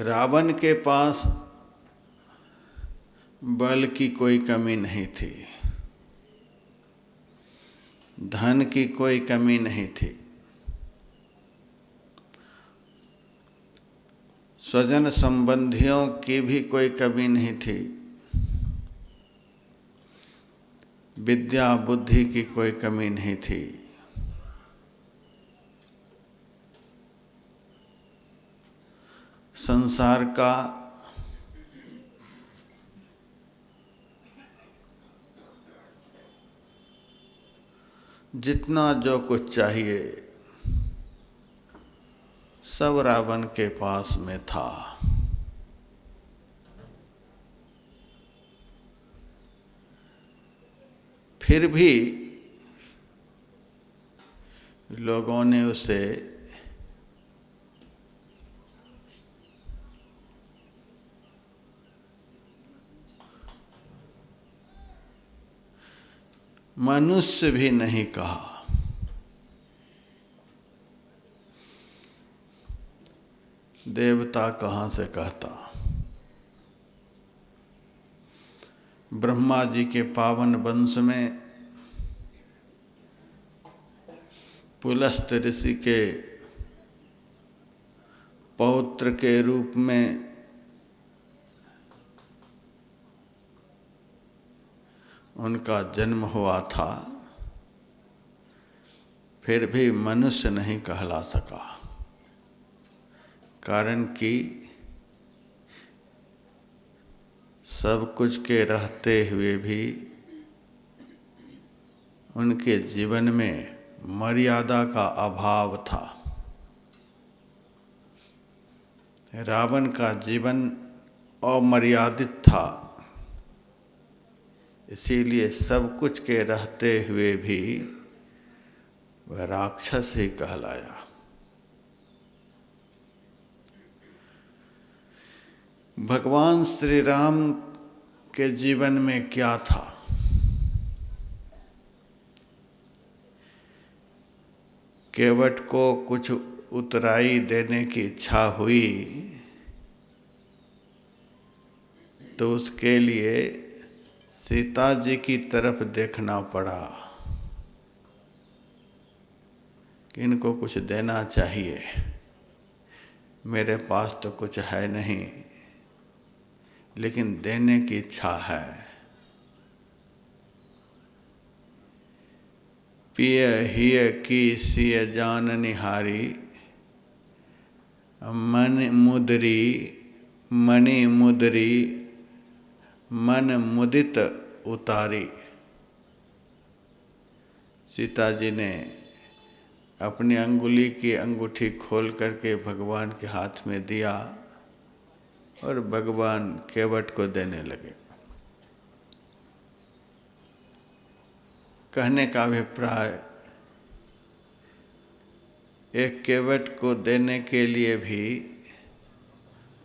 रावण के पास बल की कोई कमी नहीं थी, धन की कोई कमी नहीं थी, स्वजन संबंधियों की भी कोई कमी नहीं थी, विद्या बुद्धि की कोई कमी नहीं थी। संसार का जितना जो कुछ चाहिए सब रावण के पास में था। फिर भी लोगों ने उसे मनुष्य भी नहीं कहा। देवता कहाँ से कहता। ब्रह्मा जी के पावन वंश में पुलस्त ऋषि के पौत्र के रूप में उनका जन्म हुआ था, फिर भी मनुष्य नहीं कहला सका। कारण कि सब कुछ के रहते हुए भी उनके जीवन में मर्यादा का अभाव था। रावण का जीवन अमर्यादित था, इसीलिए सब कुछ के रहते हुए भी वह राक्षस ही कहलाया। भगवान श्री राम के जीवन में क्या था? केवट को कुछ उतराई देने की इच्छा हुई तो उसके लिए सीता जी की तरफ देखना पड़ा कि इनको कुछ देना चाहिए, मेरे पास तो कुछ है नहीं, लेकिन देने की इच्छा है। पिय हिय की सिय जान निहारी, मन मुदरी मणि मुदरी मन मुदित उतारी। सीता जी ने अपनी अंगुली की अंगूठी खोल करके भगवान के हाथ में दिया और भगवान केवट को देने लगे। कहने का अभिप्राय, एक केवट को देने के लिए भी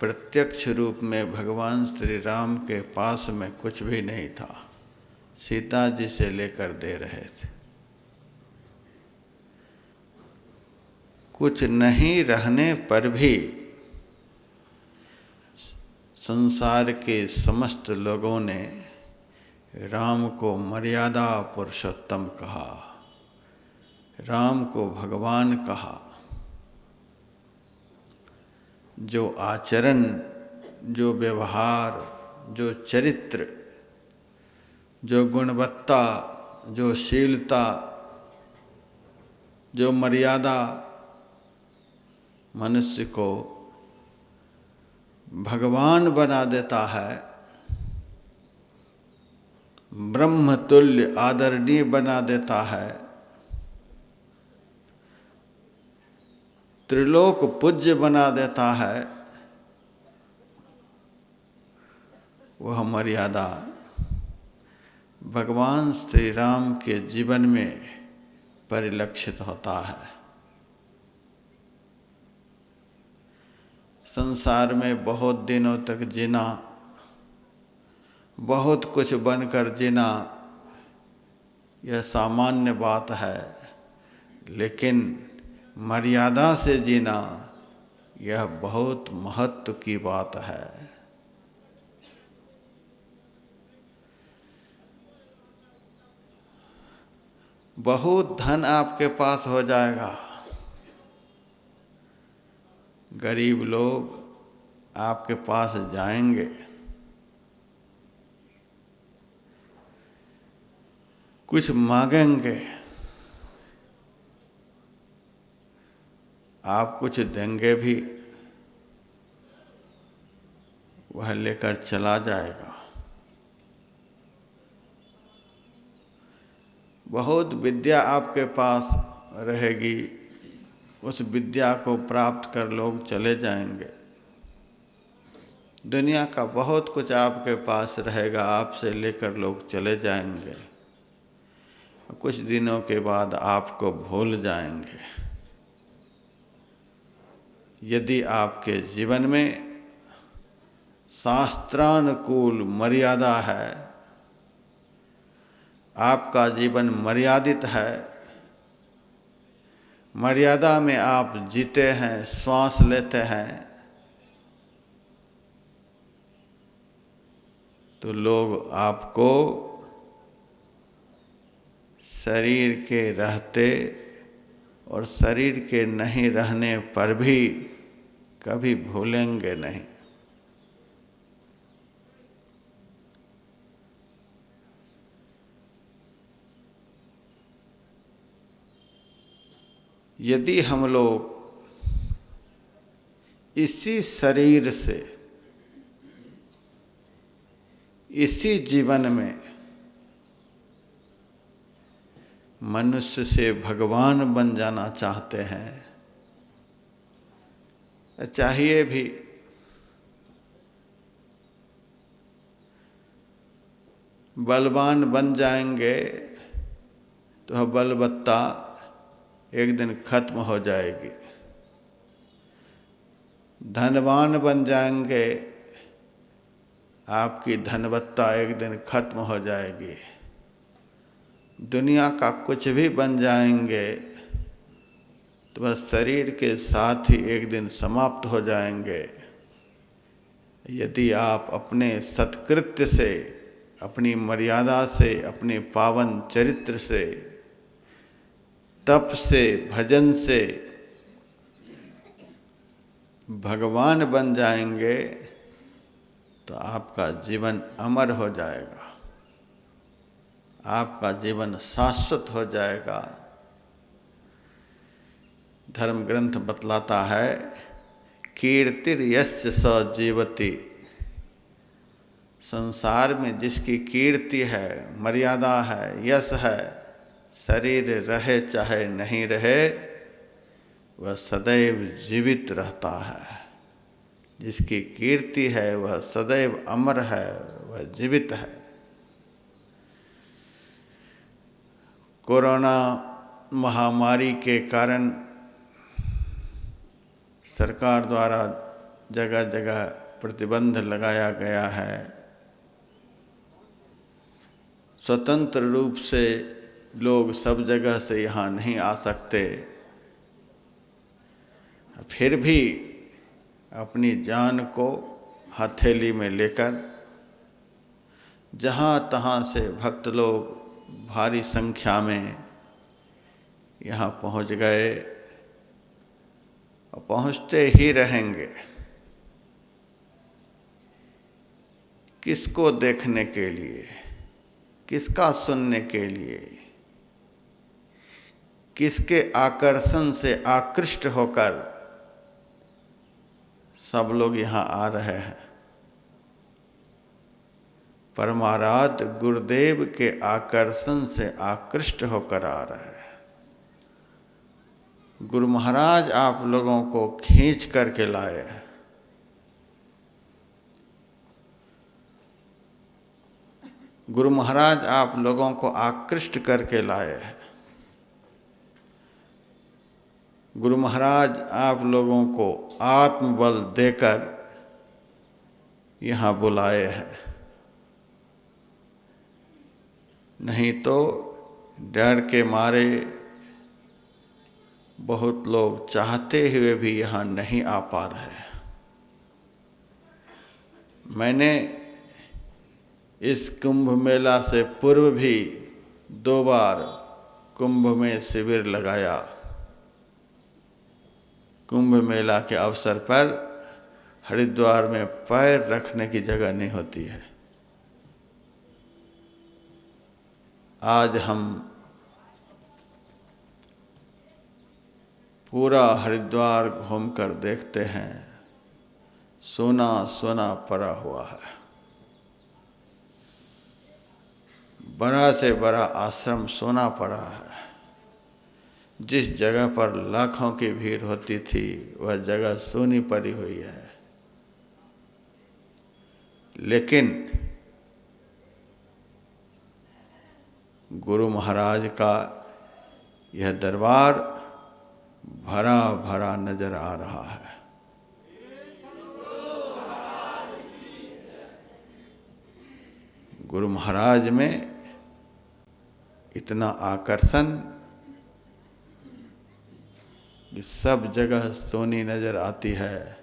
प्रत्यक्ष रूप में भगवान श्री राम के पास में कुछ भी नहीं था, सीता जी से लेकर दे रहे थे। कुछ नहीं रहने पर भी संसार के समस्त लोगों ने राम को मर्यादा पुरुषोत्तम कहा, राम को भगवान कहा। जो आचरण, जो व्यवहार, जो चरित्र, जो गुणवत्ता, जो शीलता, जो मर्यादा मनुष्य को भगवान बना देता है, ब्रह्मतुल्य आदरणीय बना देता है, त्रिलोक पूज्य बना देता है, वह मर्यादा भगवान श्री राम के जीवन में परिलक्षित होता है। संसार में बहुत दिनों तक जीना, बहुत कुछ बनकर जीना, यह सामान्य बात है, लेकिन मर्यादा से जीना यह बहुत महत्व की बात है। बहुत धन आपके पास हो जाएगा, गरीब लोग आपके पास जाएंगे, कुछ मांगेंगे, आप कुछ देंगे भी, वह लेकर चला जाएगा। बहुत विद्या आपके पास रहेगी, उस विद्या को प्राप्त कर लोग चले जाएंगे। दुनिया का बहुत कुछ आपके पास रहेगा, आपसे लेकर लोग चले जाएंगे। कुछ दिनों के बाद आपको भूल जाएंगे। यदि आपके जीवन में शास्त्रानुकूल मर्यादा है, आपका जीवन मर्यादित है, मर्यादा में आप जीते हैं, श्वास लेते हैं, तो लोग आपको शरीर के रहते और शरीर के नहीं रहने पर भी कभी भूलेंगे नहीं। यदि हम लोग इसी शरीर से, इसी जीवन में मनुष्य से भगवान बन जाना चाहते हैं, चाहिए भी, बलवान बन जाएंगे तो वह बलवत्ता एक दिन खत्म हो जाएगी। धनवान बन जाएंगे, आपकी धनवत्ता एक दिन खत्म हो जाएगी। दुनिया का कुछ भी बन जाएंगे तो बस शरीर के साथ ही एक दिन समाप्त हो जाएंगे। यदि आप अपने सत्कृत्य से, अपनी मर्यादा से, अपने पावन चरित्र से, तप से, भजन से भगवान बन जाएंगे तो आपका जीवन अमर हो जाएगा, आपका जीवन शाश्वत हो जाएगा। धर्म ग्रंथ बतलाता है, कीर्तिर यस्य स जीवति। संसार में जिसकी कीर्ति है, मर्यादा है, यश है, शरीर रहे चाहे नहीं रहे, वह सदैव जीवित रहता है। जिसकी कीर्ति है वह सदैव अमर है, वह जीवित है। कोरोना महामारी के कारण सरकार द्वारा जगह जगह प्रतिबंध लगाया गया है। स्वतंत्र रूप से लोग सब जगह से यहाँ नहीं आ सकते, फिर भी अपनी जान को हथेली में लेकर जहाँ तहाँ से भक्त लोग भारी संख्या में यहाँ पहुँच गए और पहुँचते ही रहेंगे। किसको देखने के लिए, किसका सुनने के लिए, किसके आकर्षण से आकृष्ट होकर सब लोग यहाँ आ रहे हैं? परमाराध्य गुरुदेव के आकर्षण से आकृष्ट होकर आ रहे हैं। गुरु महाराज आप लोगों को खींच करके लाए हैं। गुरु महाराज आप लोगों को आकृष्ट करके लाए हैं। गुरु महाराज आप लोगों को आत्मबल देकर यहाँ बुलाए हैं। नहीं तो डर के मारे बहुत लोग चाहते हुए भी यहाँ नहीं आ पा रहे। मैंने इस कुंभ मेला से पूर्व भी 2 बार कुंभ में शिविर लगाया। कुंभ मेला के अवसर पर हरिद्वार में पैर रखने की जगह नहीं होती है। आज हम पूरा हरिद्वार घूमकर देखते हैं, सोना सोना पड़ा हुआ है। बड़ा से बड़ा आश्रम सोना पड़ा है। जिस जगह पर लाखों की भीड़ होती थी वह जगह सोनी पड़ी हुई है। लेकिन गुरु महाराज का यह दरबार भरा भरा नजर आ रहा है। गुरु महाराज में इतना आकर्षण कि सब जगह सोनी नजर आती है,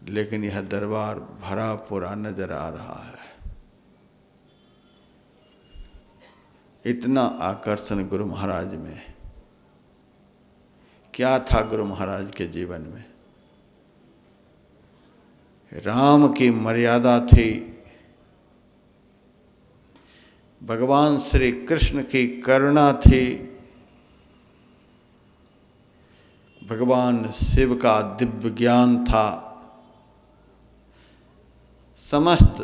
लेकिन यह दरबार भरा पूरा नजर आ रहा है। इतना आकर्षण गुरु महाराज में। क्या था गुरु महाराज के जीवन में? राम की मर्यादा थी, भगवान श्री कृष्ण की करुणा थी, भगवान शिव का दिव्य ज्ञान था, समस्त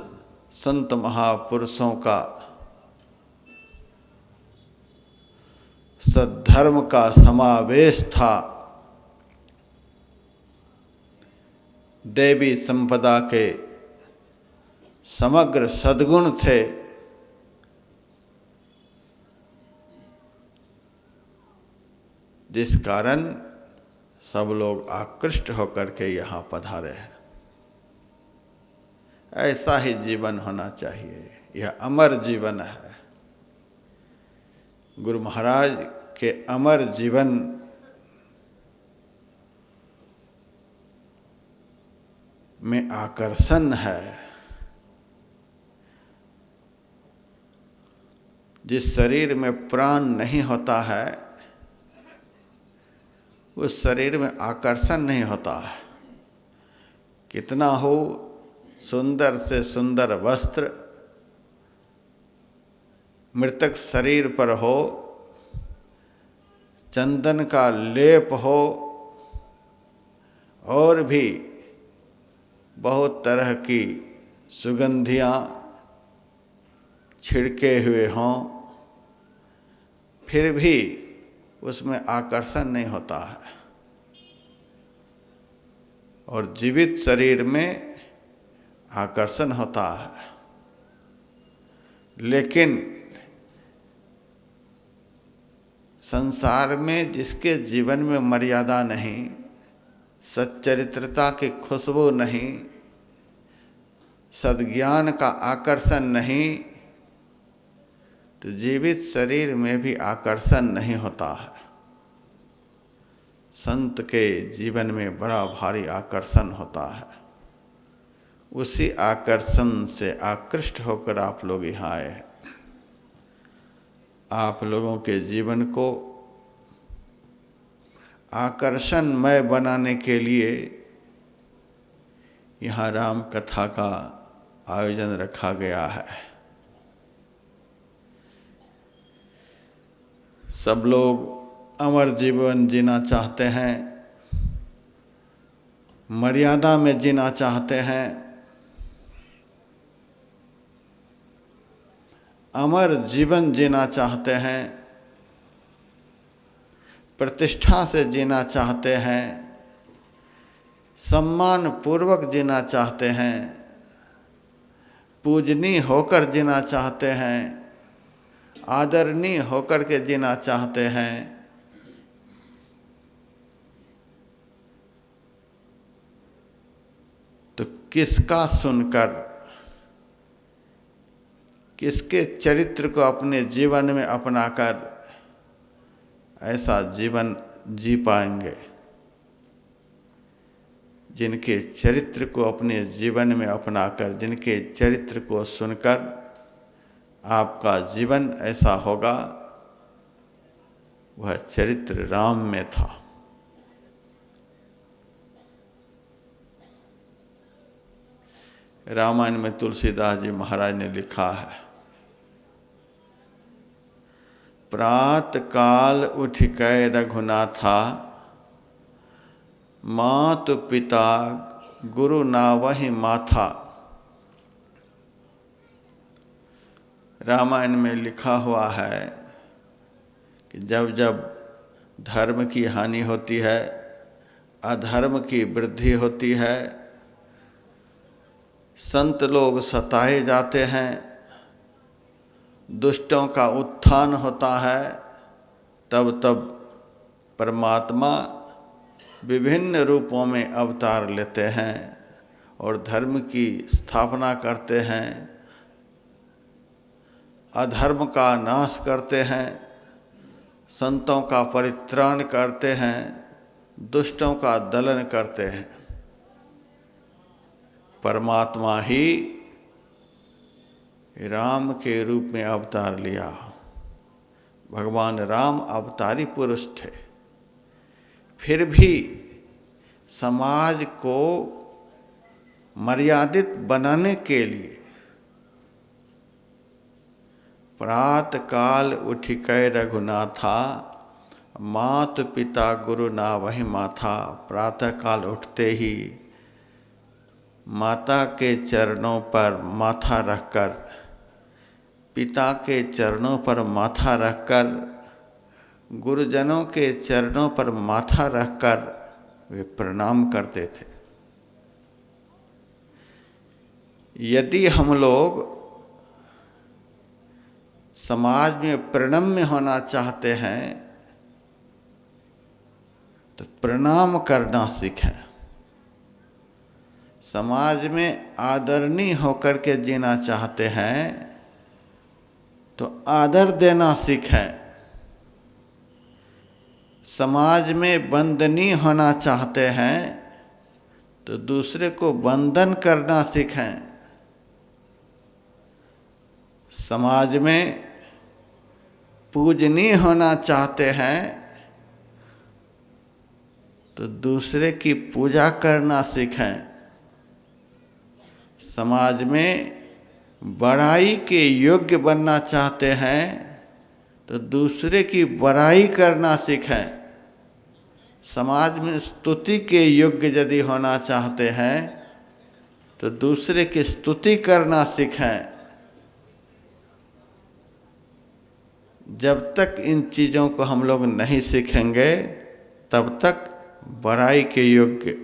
संत महापुरुषों का सद्धर्म का समावेश था, देवी संपदा के समग्र सद्गुण थे। जिस कारण सब लोग आकृष्ट होकर के यहाँ पधारे हैं। ऐसा ही जीवन होना चाहिए। यह अमर जीवन है। गुरु महाराज के अमर जीवन में आकर्षण है। जिस शरीर में प्राण नहीं होता है उस शरीर में आकर्षण नहीं होता है। कितना हो सुंदर से सुंदर वस्त्र मृतक शरीर पर हो, चंदन का लेप हो, और भी बहुत तरह की सुगंधियाँ छिड़के हुए हों, फिर भी उसमें आकर्षण नहीं होता है। और जीवित शरीर में आकर्षण होता है। लेकिन संसार में जिसके जीवन में मर्यादा नहीं, सच्चरित्रता की खुशबू नहीं, सद्ज्ञान का आकर्षण नहीं, तो जीवित शरीर में भी आकर्षण नहीं होता है। संत के जीवन में बड़ा भारी आकर्षण होता है। उसी आकर्षण से आकृष्ट होकर आप लोग यहाँ आए हैं। आप लोगों के जीवन को आकर्षणमय बनाने के लिए यहाँ राम कथा का आयोजन रखा गया है। सब लोग अमर जीवन जीना चाहते हैं, मर्यादा में जीना चाहते हैं, अमर जीवन जीना चाहते हैं, प्रतिष्ठा से जीना चाहते हैं, सम्मान पूर्वक जीना चाहते हैं, पूजनीय होकर जीना चाहते हैं, आदरणीय होकर के जीना चाहते हैं। तो किसका सुनकर, किसके चरित्र को अपने जीवन में अपनाकर ऐसा जीवन जी पाएंगे। जिनके चरित्र को अपने जीवन में अपनाकर, जिनके चरित्र को सुनकर आपका जीवन ऐसा होगा, वह चरित्र राम में था। रामायण में तुलसीदास जी महाराज ने लिखा है, प्रात काल उठ कै रघुनाथा, मातु पिता गुरु नावहि माथा। रामायण में लिखा हुआ है कि जब जब धर्म की हानि होती है, अधर्म की वृद्धि होती है, संत लोग सताए जाते हैं, दुष्टों का उत्थान होता है, तब तब परमात्मा विभिन्न रूपों में अवतार लेते हैं और धर्म की स्थापना करते हैं, अधर्म का नाश करते हैं, संतों का परित्राण करते हैं, दुष्टों का दलन करते हैं। परमात्मा ही राम के रूप में अवतार लिया। भगवान राम अवतारी पुरुष थे, फिर भी समाज को मर्यादित बनाने के लिए प्रात काल उठ कै रघुनाथा, मातु पिता गुरु नावहि माथा। प्रातः काल उठते ही माता के चरणों पर माथा रखकर, पिता के चरणों पर माथा रखकर, गुरुजनों के चरणों पर माथा रखकर वे प्रणाम करते थे। यदि हम लोग समाज में प्रणम्य होना चाहते हैं तो प्रणाम करना सीखें। समाज में आदरणीय होकर के जीना चाहते हैं तो आदर देना सीखें। समाज में वंदनीय होना चाहते हैं तो दूसरे को वंदन करना सीखें। समाज में पूजनीय होना चाहते हैं तो दूसरे की पूजा करना सीखें। समाज में बड़ाई के योग्य बनना चाहते हैं तो दूसरे की बड़ाई करना सीखें। समाज में स्तुति के योग्य यदि होना चाहते हैं तो दूसरे की स्तुति करना सीखें। जब तक इन चीज़ों को हम लोग नहीं सीखेंगे तब तक बड़ाई के योग्य,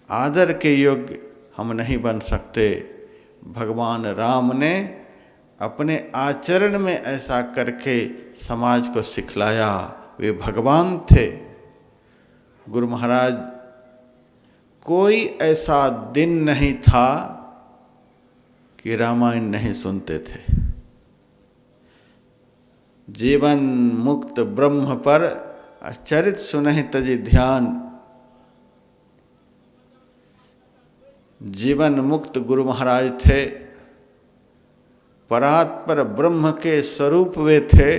आदर के योग्य हम नहीं बन सकते। भगवान राम ने अपने आचरण में ऐसा करके समाज को सिखलाया। वे भगवान थे। गुरु महाराज, कोई ऐसा दिन नहीं था कि रामायण नहीं सुनते थे। जीवन मुक्त ब्रह्म पर चरित सुनहि तजि ध्यान। जीवन मुक्त गुरु महाराज थे, परात्पर ब्रह्म के स्वरूप वे थे।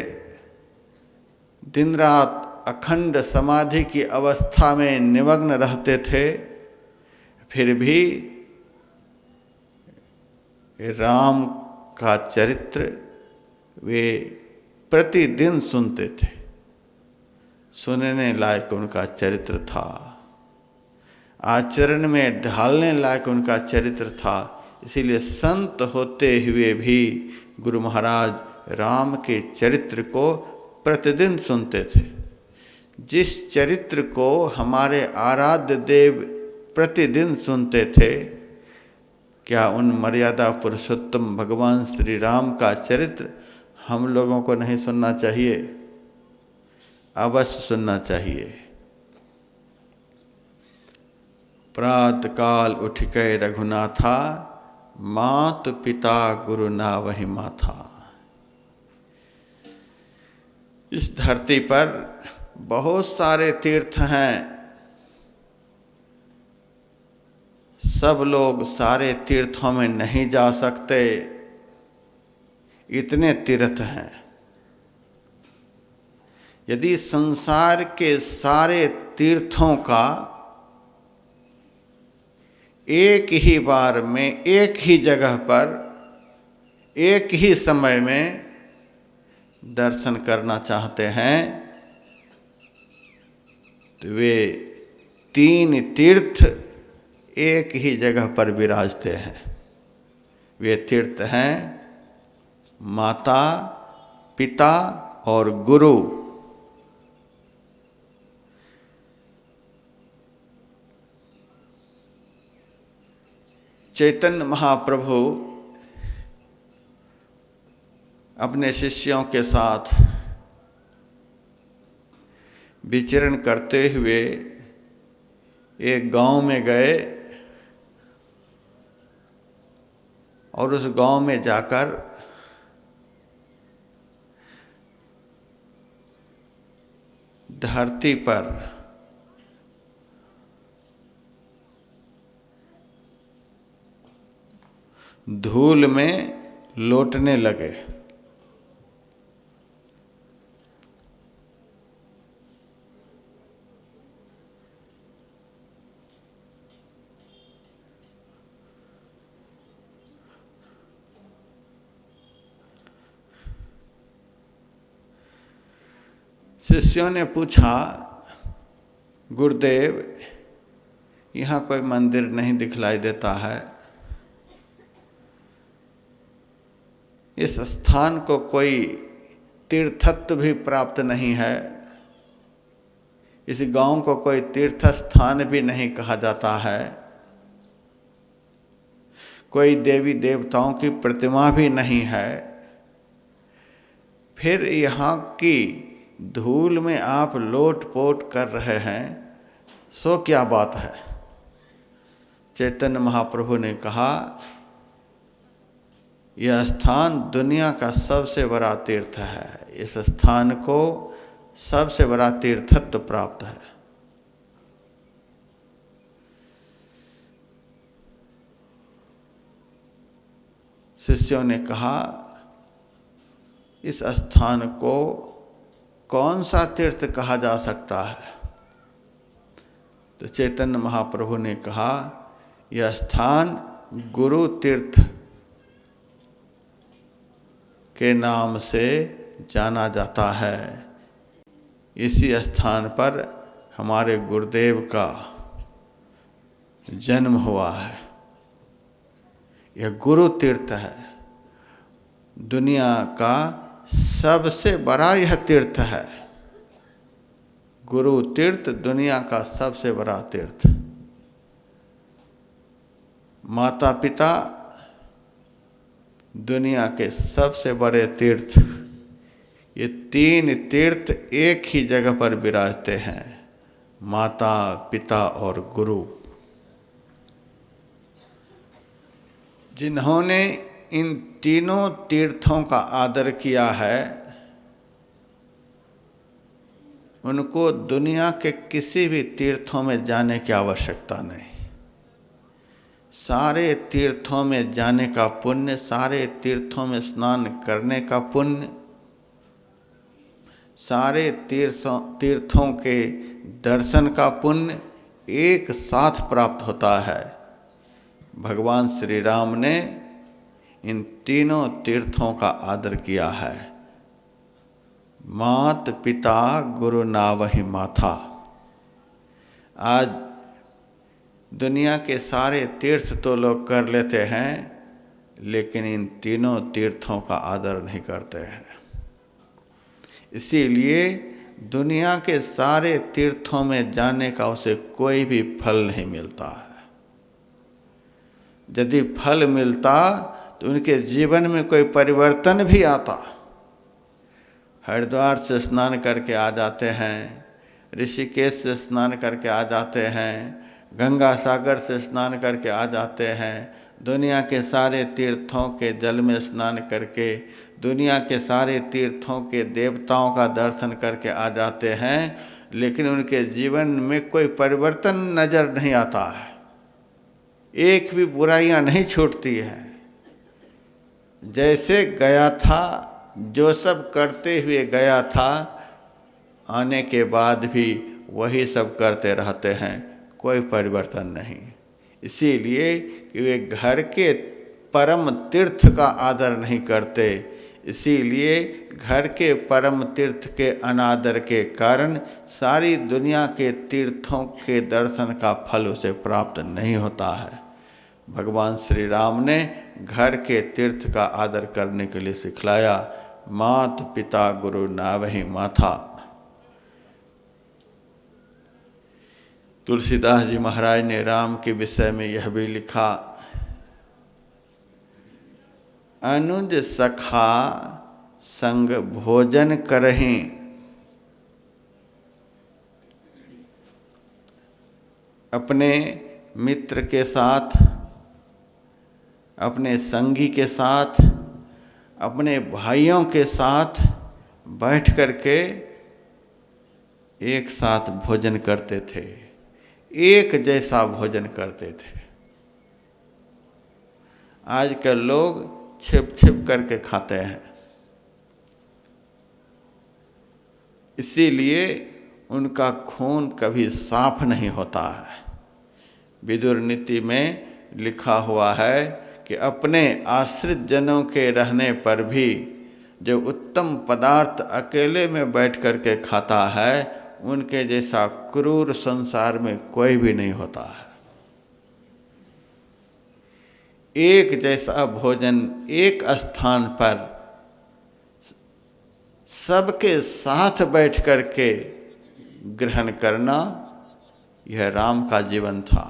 दिन रात अखंड समाधि की अवस्था में निमग्न रहते थे, फिर भी राम का चरित्र वे प्रतिदिन सुनते थे। सुनने लायक उनका चरित्र था, आचरण में ढालने लायक उनका चरित्र था। इसीलिए संत होते हुए भी गुरु महाराज राम के चरित्र को प्रतिदिन सुनते थे। जिस चरित्र को हमारे आराध्य देव प्रतिदिन सुनते थे, क्या उन मर्यादा पुरुषोत्तम भगवान श्री राम का चरित्र हम लोगों को नहीं सुनना चाहिए? अवश्य सुनना चाहिए। प्रात काल उठ कै रघुनाथा, मातु पिता गुरु नावहि माथा। इस धरती पर बहुत सारे तीर्थ हैं, सब लोग सारे तीर्थों में नहीं जा सकते, इतने तीर्थ हैं। यदि संसार के सारे तीर्थों का एक ही बार में, एक ही जगह पर, एक ही समय में दर्शन करना चाहते हैं, तो वे 3 तीर्थ एक ही जगह पर विराजते हैं। वे तीर्थ हैं माता, पिता और गुरु। चैतन्य महाप्रभु अपने शिष्यों के साथ विचरण करते हुए एक गांव में गए और उस गांव में जाकर धरती पर धूल में लौटने लगे। शिष्यों ने पूछा, गुरुदेव, यहाँ कोई मंदिर नहीं दिखलाई देता है, इस स्थान को कोई तीर्थत्व भी प्राप्त नहीं है, इस गांव को कोई तीर्थ स्थान भी नहीं कहा जाता है, कोई देवी देवताओं की प्रतिमा भी नहीं है, फिर यहाँ की धूल में आप लोट-पोट कर रहे हैं, सो क्या बात है? चैतन्य महाप्रभु ने कहा, यह स्थान दुनिया का सबसे बड़ा तीर्थ है, इस स्थान को सबसे बड़ा तीर्थत्व प्राप्त है। शिष्यों ने कहा, इस स्थान को कौन सा तीर्थ कहा जा सकता है? तो चैतन्य महाप्रभु ने कहा, यह स्थान गुरु तीर्थ के नाम से जाना जाता है। इसी स्थान पर हमारे गुरुदेव का जन्म हुआ है। यह गुरु तीर्थ है, दुनिया का सबसे बड़ा यह तीर्थ है। गुरु तीर्थ दुनिया का सबसे बड़ा तीर्थ। माता पिता दुनिया के सबसे बड़े तीर्थ। ये 3 तीर्थ एक ही जगह पर विराजते हैं, माता, पिता और गुरु। जिन्होंने इन तीनों तीर्थों का आदर किया है, उनको दुनिया के किसी भी तीर्थों में जाने की आवश्यकता नहीं। सारे तीर्थों में जाने का पुण्य, सारे तीर्थों में स्नान करने का पुण्य, सारे तीर्थों के दर्शन का पुण्य एक साथ प्राप्त होता है। भगवान श्री राम ने इन तीनों तीर्थों का आदर किया है। मात पिता गुरु नावहि माथा। आज दुनिया के सारे तीर्थ तो लोग कर लेते हैं, लेकिन इन तीनों तीर्थों का आदर नहीं करते हैं। इसीलिए दुनिया के सारे तीर्थों में जाने का उसे कोई भी फल नहीं मिलता है। यदि फल मिलता तो उनके जीवन में कोई परिवर्तन भी आता। हरिद्वार से स्नान करके आ जाते हैं, ऋषिकेश से स्नान करके आ जाते हैं, गंगा सागर से स्नान करके आ जाते हैं, दुनिया के सारे तीर्थों के जल में स्नान करके दुनिया के सारे तीर्थों के देवताओं का दर्शन करके आ जाते हैं, लेकिन उनके जीवन में कोई परिवर्तन नज़र नहीं आता है, एक भी बुराइयां नहीं छूटती हैं। जैसे गया था, जो सब करते हुए गया था, आने के बाद भी वही सब करते रहते हैं, कोई परिवर्तन नहीं। इसीलिए कि वे घर के परम तीर्थ का आदर नहीं करते, इसीलिए घर के परम तीर्थ के अनादर के कारण सारी दुनिया के तीर्थों के दर्शन का फल उसे प्राप्त नहीं होता है। भगवान श्री राम ने घर के तीर्थ का आदर करने के लिए सिखलाया, मात पिता गुरु नावहि माथा। तुलसीदास जी महाराज ने राम के विषय में यह भी लिखा, अनुज सखा संग भोजन करहीं, अपने मित्र के साथ, अपने संगी के साथ, अपने भाइयों के साथ बैठ करके एक साथ भोजन करते थे, एक जैसा भोजन करते थे। आजकल लोग छिप छिप करके खाते हैं, इसीलिए उनका खून कभी साफ नहीं होता है। विदुर नीति में लिखा हुआ है कि अपने आश्रित जनों के रहने पर भी जो उत्तम पदार्थ अकेले में बैठ करके खाता है, उनके जैसा क्रूर संसार में कोई भी नहीं होता है। एक जैसा भोजन एक स्थान पर सबके साथ बैठ करके ग्रहण करना, यह राम का जीवन था।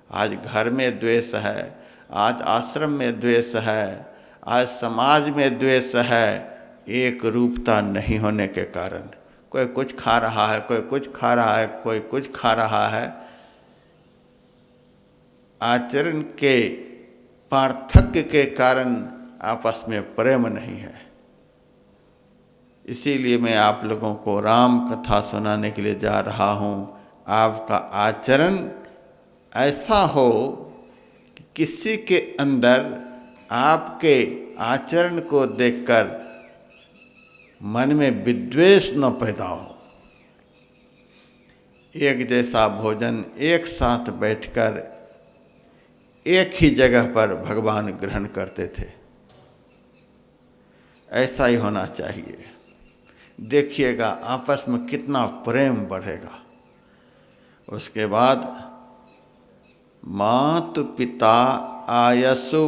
आज घर में द्वेष है, आज आश्रम में द्वेष है, आज समाज में द्वेष है, एक रूपता नहीं होने के कारण। कोई कुछ खा रहा है, कोई कुछ खा रहा है, कोई कुछ खा रहा है। आचरण के पार्थक्य के कारण आपस में प्रेम नहीं है। इसीलिए मैं आप लोगों को राम कथा सुनाने के लिए जा रहा हूँ। आपका आचरण ऐसा हो कि किसी के अंदर आपके आचरण को देखकर मन में विद्वेष न पैदा हो। एक जैसा भोजन एक साथ बैठकर एक ही जगह पर भगवान ग्रहण करते थे, ऐसा ही होना चाहिए। देखिएगा आपस में कितना प्रेम बढ़ेगा। उसके बाद मातु पिता आयसु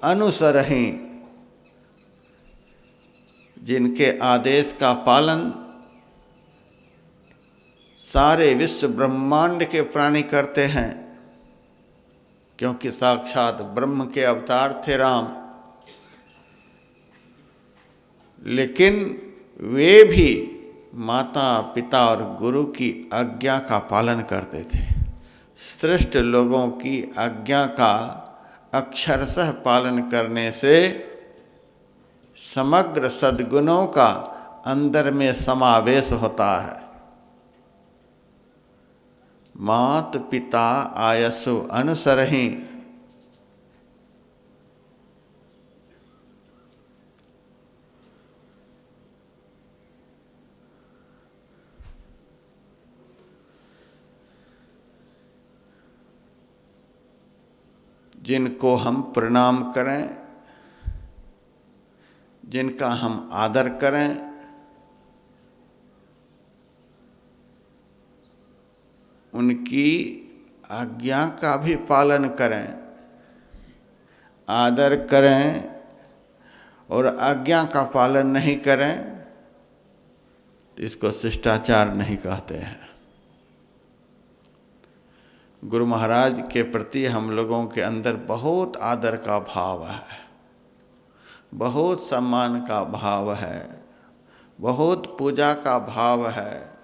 अनुसरहीं, जिनके आदेश का पालन सारे विश्व ब्रह्मांड के प्राणी करते हैं, क्योंकि साक्षात ब्रह्म के अवतार थे राम। लेकिन वे भी माता पिता और गुरु की आज्ञा का पालन करते थे। श्रेष्ठ लोगों की आज्ञा का अक्षरशः पालन करने से समग्र सद्गुणों का अंदर में समावेश होता है। मात पिता आयसु अनुसरहीं, जिनको हम प्रणाम करें, जिनका हम आदर करें, उनकी आज्ञा का भी पालन करें, आदर करें और आज्ञा का पालन नहीं करें तो इसको शिष्टाचार नहीं कहते हैं। गुरु महाराज के प्रति हम लोगों के अंदर बहुत आदर का भाव है, बहुत सम्मान का भाव है, बहुत पूजा का भाव है।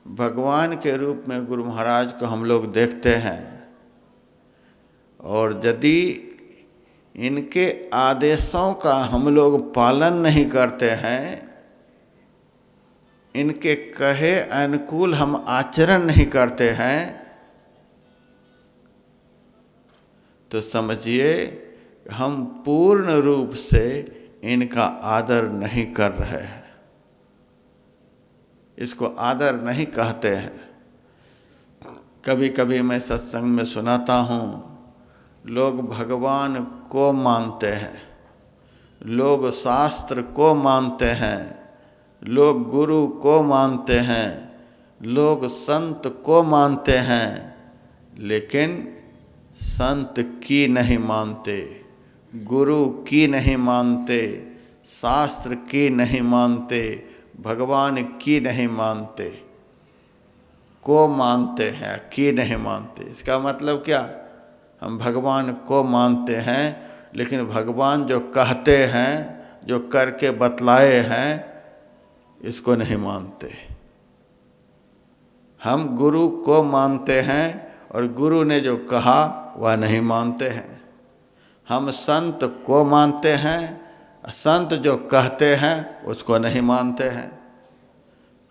भगवान के रूप में गुरु महाराज को हम लोग देखते हैं। और यदि इनके आदेशों का हम लोग पालन नहीं करते हैं, इनके कहे अनुकूल हम आचरण नहीं करते हैं, तो समझिए हम पूर्ण रूप से इनका आदर नहीं कर रहे हैं। इसको आदर नहीं कहते हैं। कभी कभी मैं सत्संग में सुनाता हूँ, लोग भगवान को मानते हैं, लोग शास्त्र को मानते हैं, लोग गुरु को मानते हैं, लोग संत को मानते हैं, लेकिन संत की नहीं मानते, गुरु की नहीं मानते, शास्त्र की नहीं मानते, भगवान की नहीं मानते। को मानते हैं, की नहीं मानते। इसका मतलब क्या? हम भगवान को मानते हैं, लेकिन भगवान जो कहते हैं, जो करके बतलाए हैं, इसको नहीं मानते। हम गुरु को मानते हैं और गुरु ने जो कहा वह नहीं मानते हैं। हम संत को मानते हैं, संत जो कहते हैं उसको नहीं मानते हैं।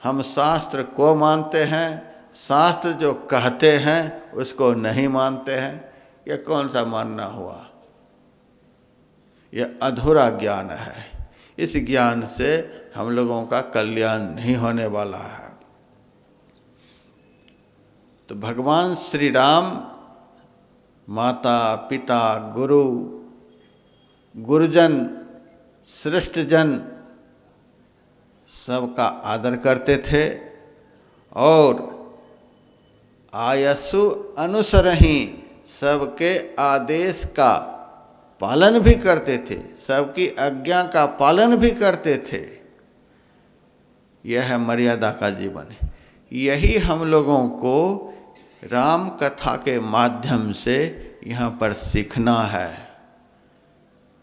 हम शास्त्र को मानते हैं, शास्त्र जो कहते हैं उसको नहीं मानते हैं। यह कौन सा मानना हुआ? यह अधूरा ज्ञान है। इस ज्ञान से हम लोगों का कल्याण नहीं होने वाला है। तो भगवान श्री राम माता पिता गुरु गुरुजन श्रेष्ठ जन सबका आदर करते थे और आयसु अनुसरहि सबके आदेश का पालन भी करते थे, सबकी आज्ञा का पालन भी करते थे। यह है मर्यादा का जीवन। यही हम लोगों को राम कथा के माध्यम से यहाँ पर सीखना है।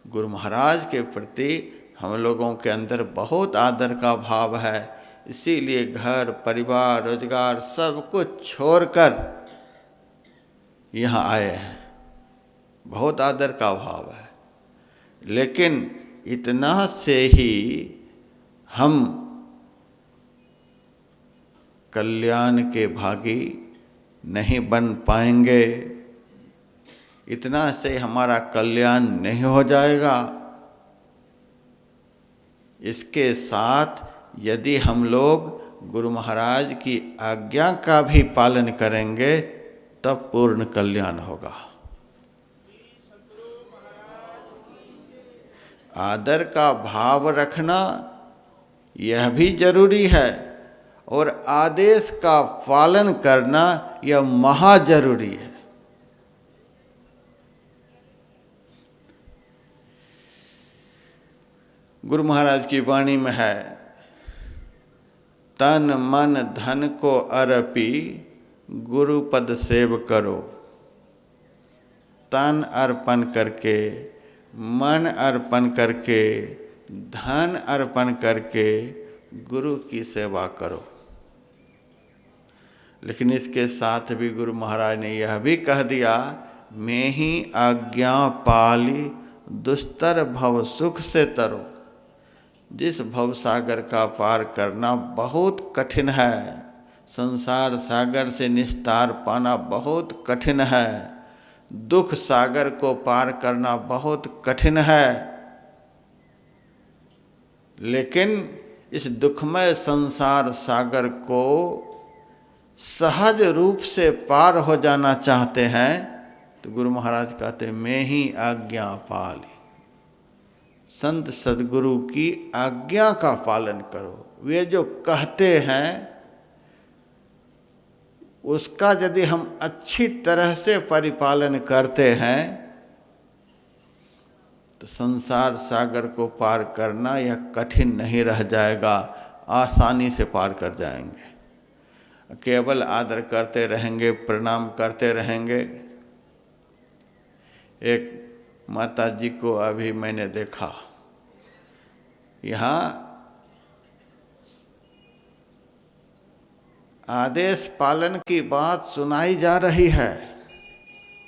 गुरु महाराज के प्रति हम लोगों के अंदर बहुत आदर का भाव है, इसीलिए घर परिवार रोजगार सब कुछ छोड़कर यहाँ आए हैं। बहुत आदर का भाव है, लेकिन इतना से ही हम कल्याण के भागी नहीं बन पाएंगे। इतना से हमारा कल्याण नहीं हो जाएगा। इसके साथ यदि हम लोग गुरु महाराज की आज्ञा का भी पालन करेंगे तब पूर्ण कल्याण होगा। आदर का भाव रखना यह भी जरूरी है और आदेश का पालन करना यह महा जरूरी है। गुरु महाराज की वाणी में है, तन मन धन को अर्पी गुरु पद सेव करो। तन अर्पण करके, मन अर्पण करके, धन अर्पण करके गुरु की सेवा करो। लेकिन इसके साथ भी गुरु महाराज ने यह भी कह दिया, मैं ही आज्ञा पाली दुस्तर भव सुख से तरो। जिस भव सागर का पार करना बहुत कठिन है, संसार सागर से निस्तार पाना बहुत कठिन है, दुख सागर को पार करना बहुत कठिन है, लेकिन इस दुखमय संसार सागर को सहज रूप से पार हो जाना चाहते हैं तो गुरु महाराज कहते मैं ही आज्ञा पाली। संत सद्गुरु की आज्ञा का पालन करो। वे जो कहते हैं उसका यदि हम अच्छी तरह से परिपालन करते हैं तो संसार सागर को पार करना यह कठिन नहीं रह जाएगा, आसानी से पार कर जाएंगे। केवल आदर करते रहेंगे, प्रणाम करते रहेंगे। एक माता जी को अभी मैंने देखा, यहाँ आदेश पालन की बात सुनाई जा रही है,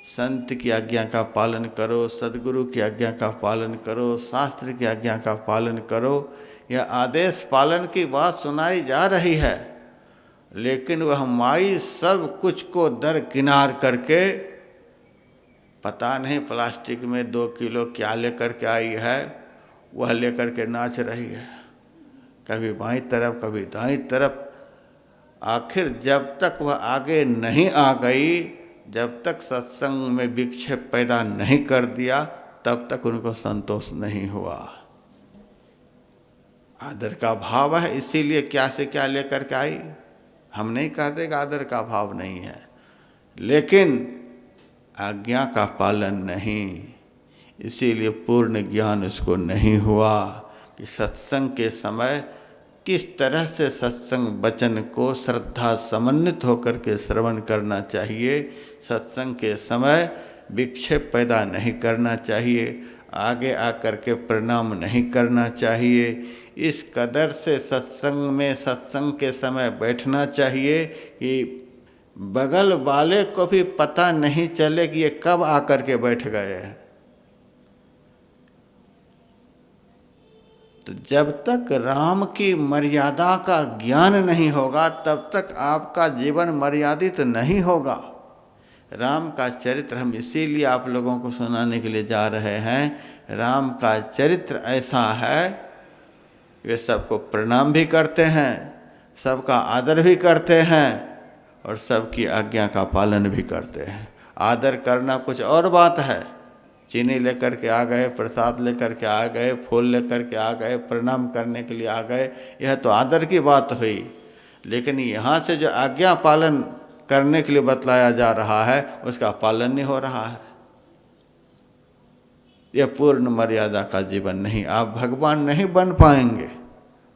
संत की आज्ञा का पालन करो, सद्गुरु की आज्ञा का पालन करो, शास्त्र की आज्ञा का पालन करो। यह आदेश पालन की बात सुनाई जा रही है, लेकिन वह माई सब कुछ को दरकिनार करके पता नहीं प्लास्टिक में 2 किलो क्या लेकर के आई है, वह लेकर के नाच रही है, कभी बाईं तरफ कभी दाईं तरफ। आखिर जब तक वह आगे नहीं आ गई, जब तक सत्संग में विक्षेप पैदा नहीं कर दिया, तब तक उनको संतोष नहीं हुआ। आदर का भाव है, इसीलिए क्या से क्या लेकर के आई। हम नहीं कहते कि आदर का भाव नहीं है, लेकिन आज्ञा का पालन नहीं, इसीलिए पूर्ण ज्ञान उसको नहीं हुआ कि सत्संग के समय किस तरह से सत्संग वचन को श्रद्धा समन्वित होकर के श्रवण करना चाहिए। सत्संग के समय विक्षेप पैदा नहीं करना चाहिए, आगे आकर के प्रणाम नहीं करना चाहिए। इस कदर से सत्संग में सत्संग के समय बैठना चाहिए कि बगल वाले को भी पता नहीं चले कि ये कब आकर के बैठ गए हैं। तो जब तक राम की मर्यादा का ज्ञान नहीं होगा, तब तक आपका जीवन मर्यादित नहीं होगा। राम का चरित्र हम इसीलिए आप लोगों को सुनाने के लिए जा रहे हैं। राम का चरित्र ऐसा है, वे सबको प्रणाम भी करते हैं, सबका आदर भी करते हैं और सबकी आज्ञा का पालन भी करते हैं। आदर करना कुछ और बात है, चीनी लेकर के आ गए, प्रसाद लेकर के आ गए, फूल लेकर के आ गए, प्रणाम करने के लिए आ गए, यह तो आदर की बात हुई। लेकिन यहाँ से जो आज्ञा पालन करने के लिए बतलाया जा रहा है, उसका पालन नहीं हो रहा है। यह पूर्ण मर्यादा का जीवन नहीं। आप भगवान नहीं बन पाएंगे।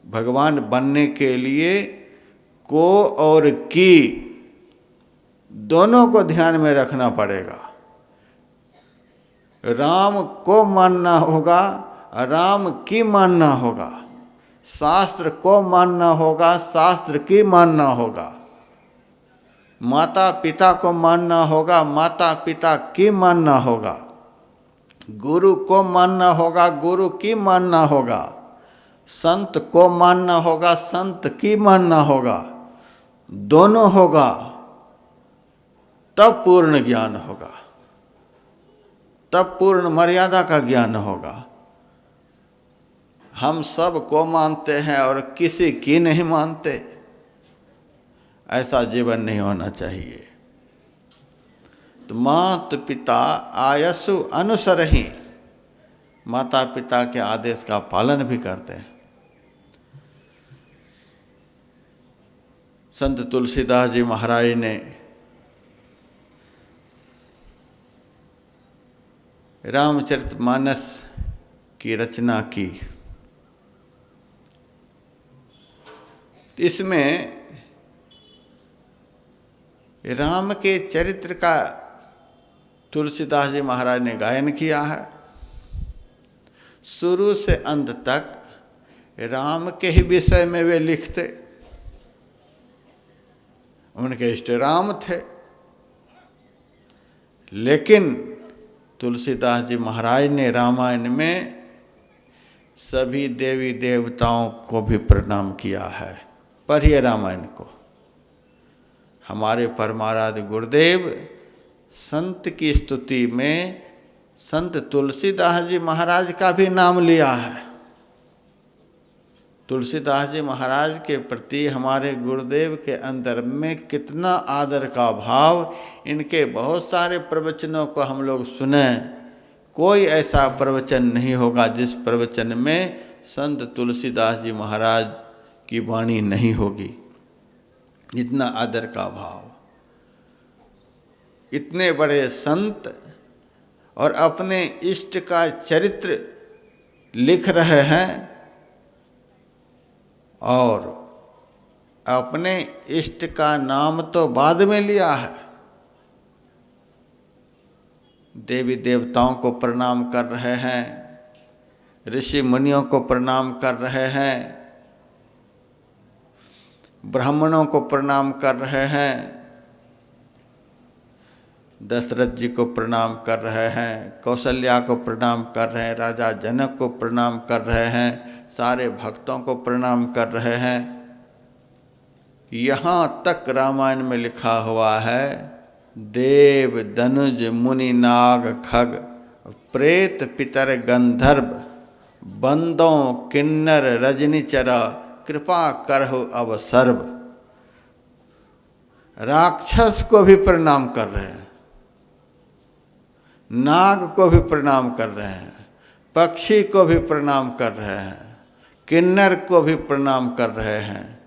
भगवान बनने के लिए को और की दोनों को ध्यान में रखना पड़ेगा। राम को मानना होगा, राम की मानना होगा, शास्त्र को मानना होगा, शास्त्र की मानना होगा, माता पिता को मानना होगा, माता पिता की मानना होगा, गुरु को मानना होगा, गुरु की मानना होगा, संत को मानना होगा, संत की मानना होगा, दोनों होगा, तब पूर्ण ज्ञान होगा, तब पूर्ण मर्यादा का ज्ञान होगा। हम सब को मानते हैं और किसी की नहीं मानते, ऐसा जीवन नहीं होना चाहिए। तो माता पिता आयसु अनुसरहि, माता पिता के आदेश का पालन भी करते हैं। संत तुलसीदास जी महाराज ने रामचरितमानस की रचना की। इसमें राम के चरित्र का तुलसीदास जी महाराज ने गायन किया है। शुरू से अंत तक राम के ही विषय में वे लिखते, उनके इष्ट राम थे। लेकिन तुलसीदास जी महाराज ने रामायण में सभी देवी देवताओं को भी प्रणाम किया है। पढ़िए रामायण को। हमारे परमाराध्य गुरुदेव संत की स्तुति में संत तुलसीदास जी महाराज का भी नाम लिया है। तुलसीदास जी महाराज के प्रति हमारे गुरुदेव के अंदर में कितना आदर का भाव। इनके बहुत सारे प्रवचनों को हम लोग सुने, कोई ऐसा प्रवचन नहीं होगा जिस प्रवचन में संत तुलसीदास जी महाराज की वाणी नहीं होगी। इतना आदर का भाव। इतने बड़े संत और अपने इष्ट का चरित्र लिख रहे हैं और अपने इष्ट का नाम तो बाद में लिया है। देवी देवताओं को प्रणाम कर रहे हैं, ऋषि मुनियों को प्रणाम कर रहे हैं, ब्राह्मणों को प्रणाम कर रहे हैं, दशरथ जी को प्रणाम कर रहे हैं, कौशल्या को प्रणाम कर रहे हैं, राजा जनक को प्रणाम कर रहे हैं, सारे भक्तों को प्रणाम कर रहे हैं। यहाँ तक रामायण में लिखा हुआ है, देव दनुज मुनि नाग खग प्रेत पितर गंधर्व बंदों किन्नर रजनीचर कृपा करहु अब सर्व। राक्षस को भी प्रणाम कर रहे हैं, नाग को भी प्रणाम कर रहे हैं, पक्षी को भी प्रणाम कर रहे हैं, किन्नर को भी प्रणाम कर रहे हैं,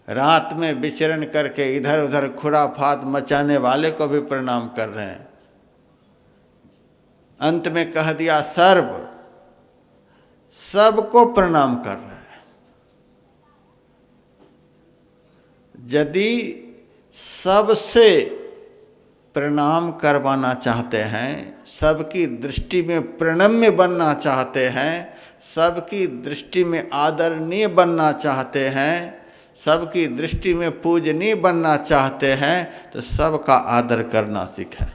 रात में विचरण करके इधर उधर खुराफात मचाने वाले को भी प्रणाम कर रहे हैं। अंत में कह दिया सर्व, सबको प्रणाम कर रहे हैं। यदि सबसे प्रणाम करवाना चाहते हैं, सबकी दृष्टि में प्रणम्य बनना चाहते हैं, सबकी दृष्टि में आदरणीय बनना चाहते हैं, सबकी दृष्टि में पूजनीय बनना चाहते हैं, तो सबका आदर करना सीखें,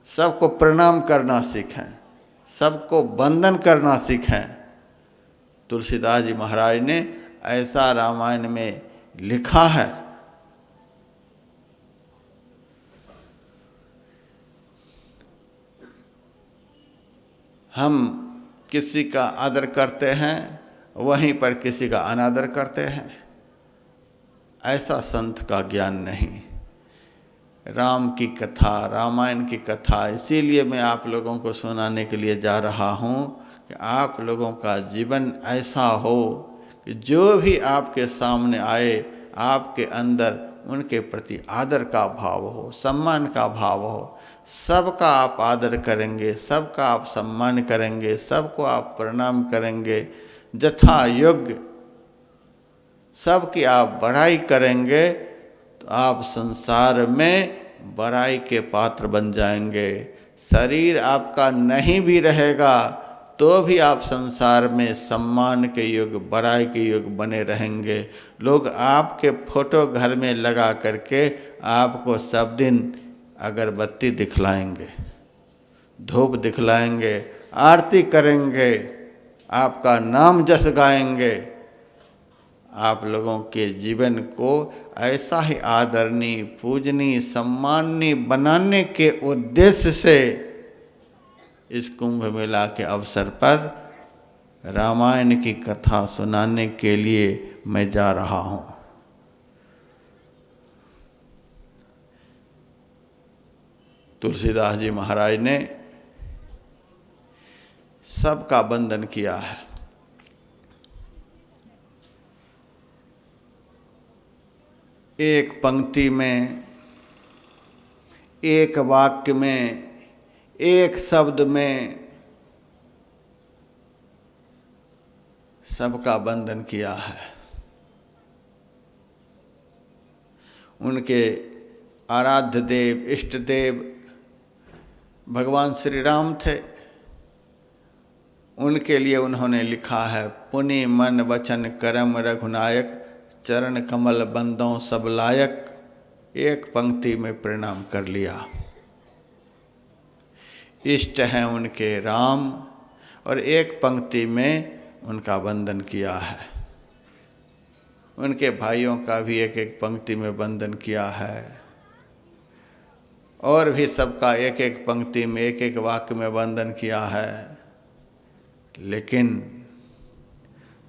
सबको प्रणाम करना सीखें, सबको वंदन करना सीखें। तुलसीदास जी महाराज ने ऐसा रामायण में लिखा है। हम किसी का आदर करते हैं, वहीं पर किसी का अनादर करते हैं, ऐसा संत का ज्ञान नहीं। राम की कथा, रामायण की कथा इसीलिए मैं आप लोगों को सुनाने के लिए जा रहा हूँ कि आप लोगों का जीवन ऐसा हो कि जो भी आपके सामने आए, आपके अंदर उनके प्रति आदर का भाव हो, सम्मान का भाव हो। सबका आप आदर करेंगे, सबका आप सम्मान करेंगे, सबको आप प्रणाम करेंगे, यथा योग्य सबकी आप बड़ाई करेंगे, तो आप संसार में बड़ाई के पात्र बन जाएंगे। शरीर आपका नहीं भी रहेगा तो भी आप संसार में सम्मान के योग्य, बड़ाई के योग्य बने रहेंगे। लोग आपके फोटो घर में लगा करके आपको सब दिन अगरबत्ती दिखलाएंगे, धूप दिखलाएंगे, आरती करेंगे, आपका नाम जस गाएंगे। आप लोगों के जीवन को ऐसा ही आदरणीय, पूजनीय, सम्माननीय बनाने के उद्देश्य से इस कुंभ मेला के अवसर पर रामायण की कथा सुनाने के लिए मैं जा रहा हूँ। तुलसीदास जी महाराज ने सबका वंदन किया है। एक पंक्ति में, एक वाक्य में, एक शब्द में सबका वंदन किया है। उनके आराध्य देव, इष्ट देव भगवान श्री राम थे। उनके लिए उन्होंने लिखा है, पुनि मन वचन करम रघुनायक चरण कमल बंदों सब लायक। एक पंक्ति में प्रणाम कर लिया। इष्ट हैं उनके राम, और एक पंक्ति में उनका वंदन किया है। उनके भाइयों का भी एक एक पंक्ति में वंदन किया है, और भी सबका एक एक पंक्ति में, एक एक वाक्य में वंदन किया है। लेकिन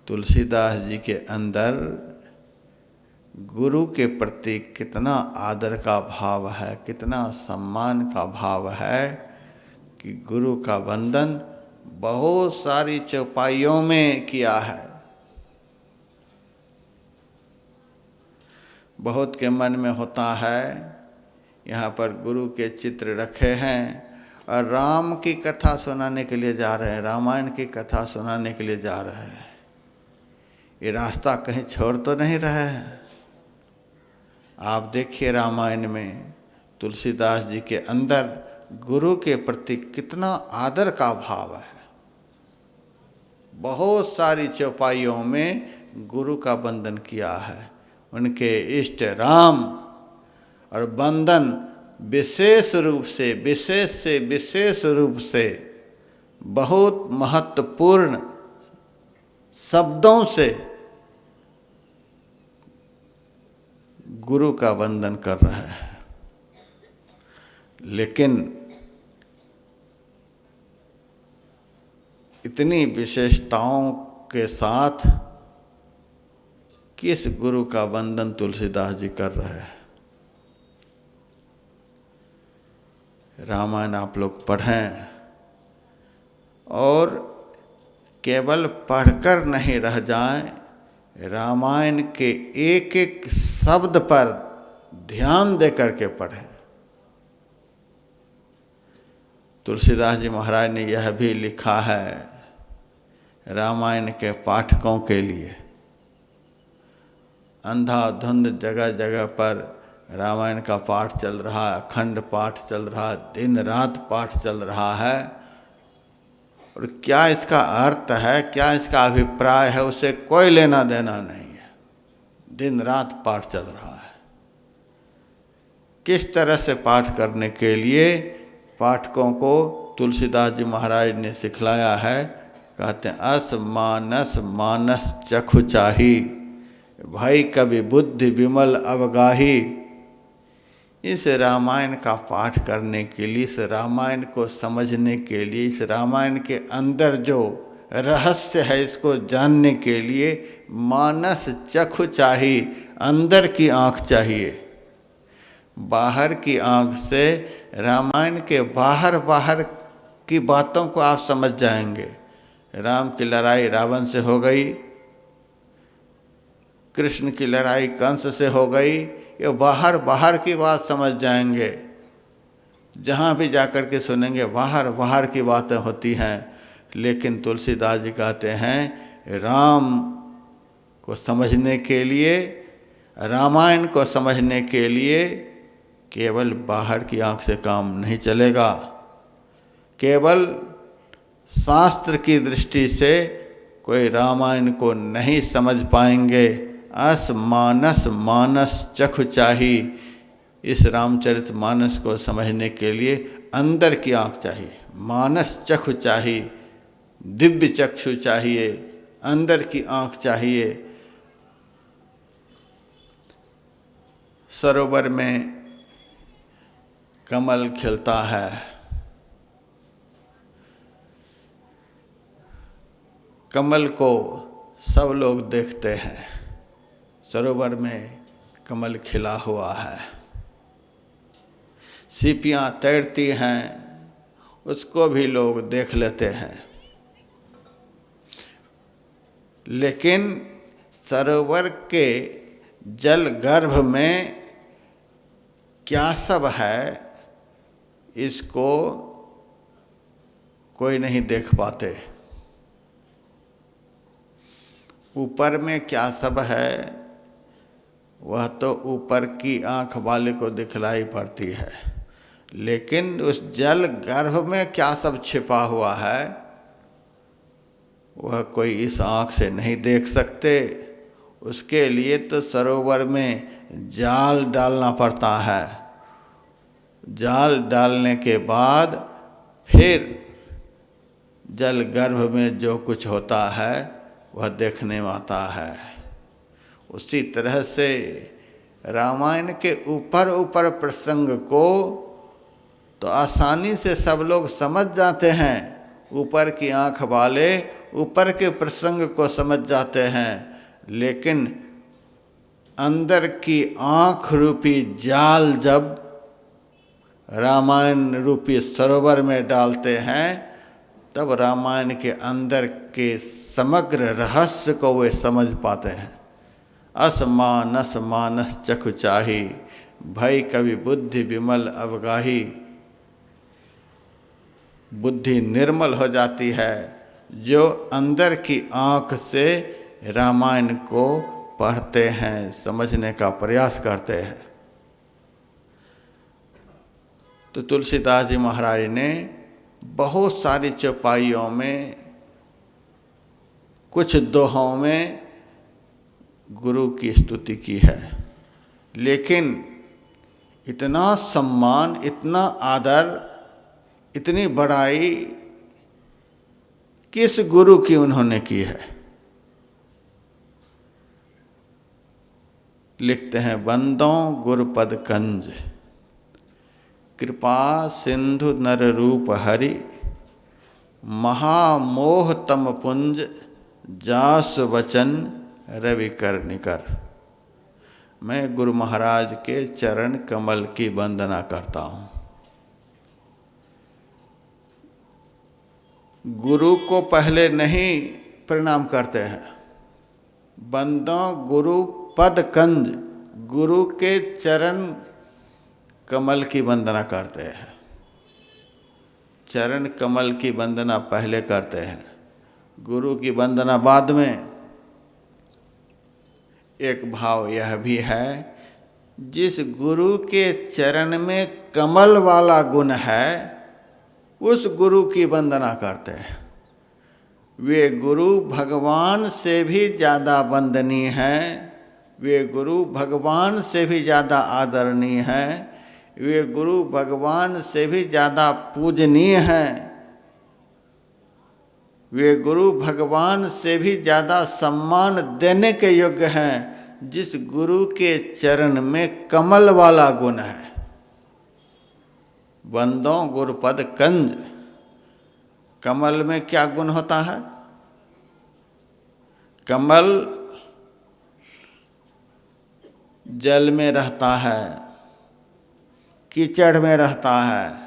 तुलसीदास जी के अंदर गुरु के प्रति कितना आदर का भाव है, कितना सम्मान का भाव है कि गुरु का वंदन बहुत सारी चौपाइयों में किया है। बहुत के मन में होता है, यहाँ पर गुरु के चित्र रखे हैं और राम की कथा सुनाने के लिए जा रहे हैं, रामायण की कथा सुनाने के लिए जा रहे हैं। ये रास्ता कहीं छोड़ तो नहीं रहे हैं। आप देखिए रामायण में तुलसीदास जी के अंदर गुरु के प्रति कितना आदर का भाव है। बहुत सारी चौपाइयों में गुरु का वंदन किया है। उनके इष्ट राम और वंदन विशेष रूप से, विशेष रूप से बहुत महत्वपूर्ण शब्दों से गुरु का वंदन कर रहा है। लेकिन इतनी विशेषताओं के साथ किस गुरु का वंदन तुलसीदास जी कर रहे हैं? रामायण आप लोग पढ़ें और केवल पढ़कर नहीं रह जाएं, रामायण के एक एक शब्द पर ध्यान दे करके पढ़ें। तुलसीदास जी महाराज ने यह भी लिखा है रामायण के पाठकों के लिए। अंधाधुंध जगह जगह पर रामायण का पाठ चल रहा है, अखंड पाठ चल रहा है, दिन रात पाठ चल रहा है, और क्या इसका अर्थ है, क्या इसका अभिप्राय है, उसे कोई लेना देना नहीं है। दिन रात पाठ चल रहा है। किस तरह से पाठ करने के लिए पाठकों को तुलसीदास जी महाराज ने सिखलाया है? कहते हैं अस मानस मानस चखु चाही, भाई कवि बुद्धि विमल अवगाही। इस रामायण का पाठ करने के लिए, इस रामायण को समझने के लिए, इस रामायण के अंदर जो रहस्य है इसको जानने के लिए मानस चखु चाहिए, अंदर की आँख चाहिए। बाहर की आँख से रामायण के बाहर की बातों को आप समझ जाएंगे। राम की लड़ाई रावण से हो गई, कृष्ण की लड़ाई कंस से हो गई, ये बाहर की बात समझ जाएंगे। जहाँ भी जाकर के सुनेंगे बाहर की बातें होती हैं। लेकिन तुलसीदास जी कहते हैं राम को समझने के लिए, रामायण को समझने के लिए केवल बाहर की आँख से काम नहीं चलेगा। केवल शास्त्र की दृष्टि से कोई रामायण को नहीं समझ पाएंगे। अस मानस मानस चखु चाही, इस रामचरित मानस को समझने के लिए अंदर की आँख चाहिए, मानस चखु चाहिए, दिव्य चक्षु चाहिए, अंदर की आँख चाहिए। सरोवर में कमल खिलता है, कमल को सब लोग देखते हैं, सरोवर में कमल खिला हुआ है, सीपियाँ तैरती हैं, उसको भी लोग देख लेते हैं। लेकिन सरोवर के जल गर्भ में क्या सब है, इसको कोई नहीं देख पाते। ऊपर में क्या सब है वह तो ऊपर की आँख वाले को दिखलाई पड़ती है, लेकिन उस जल गर्भ में क्या सब छिपा हुआ है वह कोई इस आँख से नहीं देख सकते। उसके लिए तो सरोवर में जाल डालना पड़ता है। जाल डालने के बाद फिर जल गर्भ में जो कुछ होता है वह देखने में आता है। उसी तरह से रामायण के ऊपर प्रसंग को तो आसानी से सब लोग समझ जाते हैं। ऊपर की आँख वाले ऊपर के प्रसंग को समझ जाते हैं, लेकिन अंदर की आँख रूपी जाल जब रामायण रूपी सरोवर में डालते हैं तब रामायण के अंदर के समग्र रहस्य को वे समझ पाते हैं। अस मानस मानस चखु चाही, भई कवि बुद्धि विमल अवगाही। बुद्धि निर्मल हो जाती है जो अंदर की आँख से रामायण को पढ़ते हैं, समझने का प्रयास करते हैं। तो तुलसीदास जी महाराज ने बहुत सारी चौपाइयों में, कुछ दोहों में गुरु की स्तुति की है, लेकिन इतना सम्मान, इतना आदर, इतनी बड़ाई किस गुरु की उन्होंने की है। लिखते हैं, बंदों गुरुपद कंज, कृपा सिंधु नर रूप हरि, महामोह तम पुंज, जास वचन रवि कर निकर। मैं गुरु महाराज के चरण कमल की वंदना करता हूँ। गुरु को पहले नहीं प्रणाम करते हैं। बंदों गुरु पद कंज, गुरु के चरण कमल की वंदना करते हैं। चरण कमल की वंदना पहले करते हैं, गुरु की वंदना बाद में। एक भाव यह भी है, जिस गुरु के चरण में कमल वाला गुण है उस गुरु की वंदना करते हैं। वे गुरु भगवान से भी ज़्यादा वंदनीय हैं, वे गुरु भगवान से भी ज़्यादा आदरणीय हैं, वे गुरु भगवान से भी ज़्यादा पूजनीय हैं, वे गुरु भगवान से भी ज़्यादा सम्मान देने के योग्य हैं, जिस गुरु के चरण में कमल वाला गुण है। बंदों गुरुपद कंज, कमल में क्या गुण होता है? कमल जल में रहता है, कीचड़ में रहता है,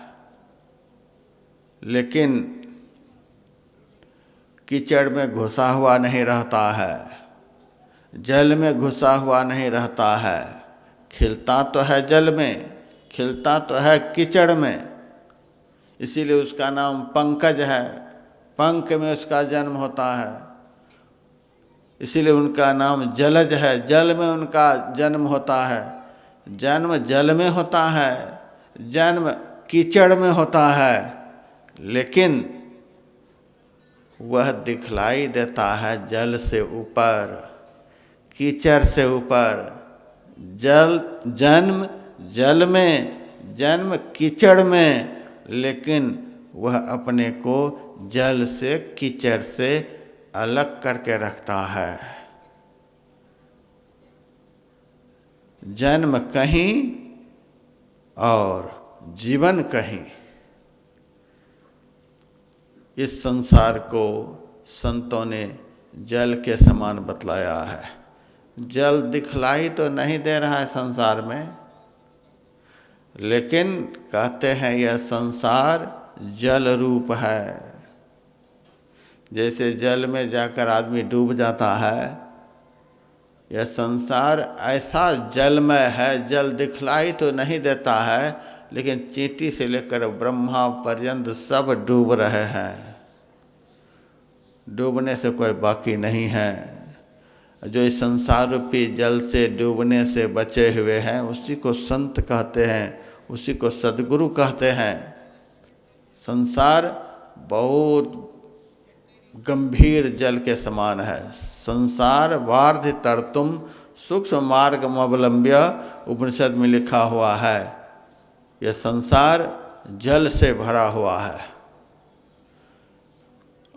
लेकिन कीचड़ में घुसा हुआ नहीं रहता है, जल में घुसा हुआ नहीं रहता है। खिलता तो है जल में, खिलता तो है कीचड़ में, इसीलिए उसका नाम पंकज है। पंख में उसका जन्म होता है, इसीलिए उनका नाम जलज है। जल में उनका जन्म होता है, जन्म जल में होता है, जन्म कीचड़ में होता है, लेकिन वह दिखलाई देता है जल से ऊपर, कीचड़ से ऊपर। जल जन्म जल में, जन्म कीचड़ में, लेकिन वह अपने को जल से कीचड़ से अलग करके रखता है। जन्म कहीं और जीवन कहीं। इस संसार को संतों ने जल के समान बतलाया है। जल दिखलाई तो नहीं दे रहा है संसार में, लेकिन कहते हैं यह संसार जल रूप है। जैसे जल में जाकर आदमी डूब जाता है, यह संसार ऐसा जलमय है, जल दिखलाई तो नहीं देता है, लेकिन चींटी से लेकर ब्रह्मा पर्यंत सब डूब रहे हैं। डूबने से कोई बाकी नहीं है। जो इस संसार रूपी जल से डूबने से बचे हुए हैं, उसी को संत कहते हैं, उसी को सद्गुरु कहते हैं। संसार बहुत गंभीर जल के समान है। संसार वार्ध तरतुम सूक्ष्म मार्ग अवलंब्य, उपनिषद में लिखा हुआ है। यह संसार जल से भरा हुआ है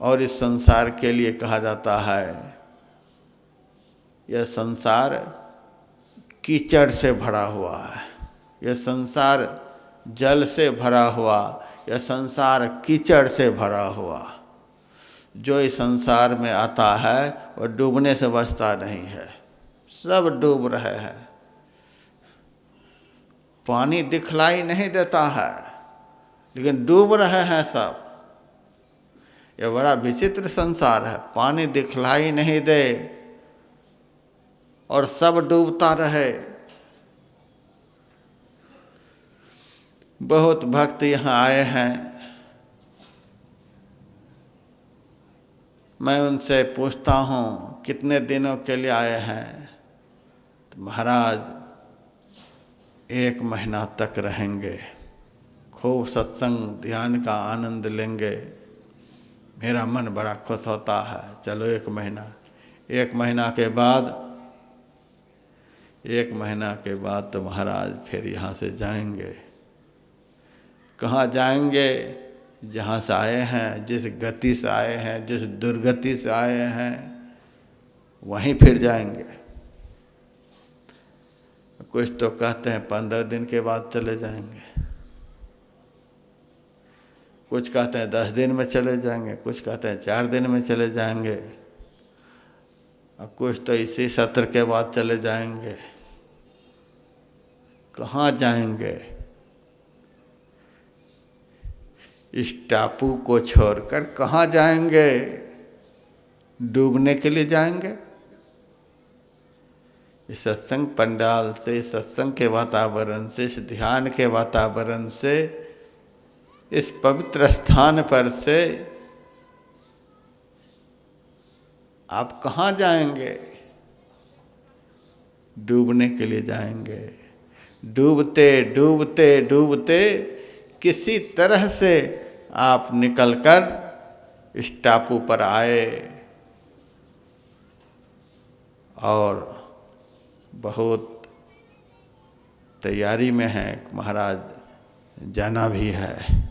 और इस संसार के लिए कहा जाता है यह संसार कीचड़ से भरा हुआ है। यह संसार जल से भरा हुआ, यह संसार कीचड़ से भरा हुआ। जो इस संसार में आता है वह डूबने से बचता नहीं है। सब डूब रहे हैं। पानी दिखलाई नहीं देता है, लेकिन डूब रहे हैं सब। यह बड़ा विचित्र संसार है। पानी दिखलाई नहीं दे और सब डूबता रहे। बहुत भक्त यहाँ आए हैं, मैं उनसे पूछता हूँ कितने दिनों के लिए आए हैं, तो महाराज 1 महीना तक रहेंगे, खूब सत्संग ध्यान का आनंद लेंगे, मेरा मन बड़ा खुश होता है। चलो 1 महीना। 1 महीना के बाद 1 महीना के बाद तो महाराज फिर यहाँ से जाएंगे। कहाँ जाएंगे? जहाँ से आए हैं, जिस गति से आए हैं, जिस दुर्गति से आए हैं, वहीं फिर जाएंगे। कुछ तो कहते हैं 15 दिन के बाद चले जाएंगे, कुछ कहते हैं 10 दिन में चले जाएंगे, कुछ कहते हैं 4 दिन में चले जाएंगे, और कुछ तो इसी सत्र के बाद चले जाएंगे। कहाँ जाएंगे? इस टापू को छोड़कर कहाँ जाएंगे? डूबने के लिए जाएंगे? इस सत्संग पंडाल से, इस सत्संग के वातावरण से, इस ध्यान के वातावरण से, इस पवित्र स्थान पर से आप कहाँ जाएंगे? डूबने के लिए जाएंगे। डूबते डूबते डूबते किसी तरह से आप निकलकर इस टापू पर आए और बहुत तैयारी में है, महाराज जाना भी है।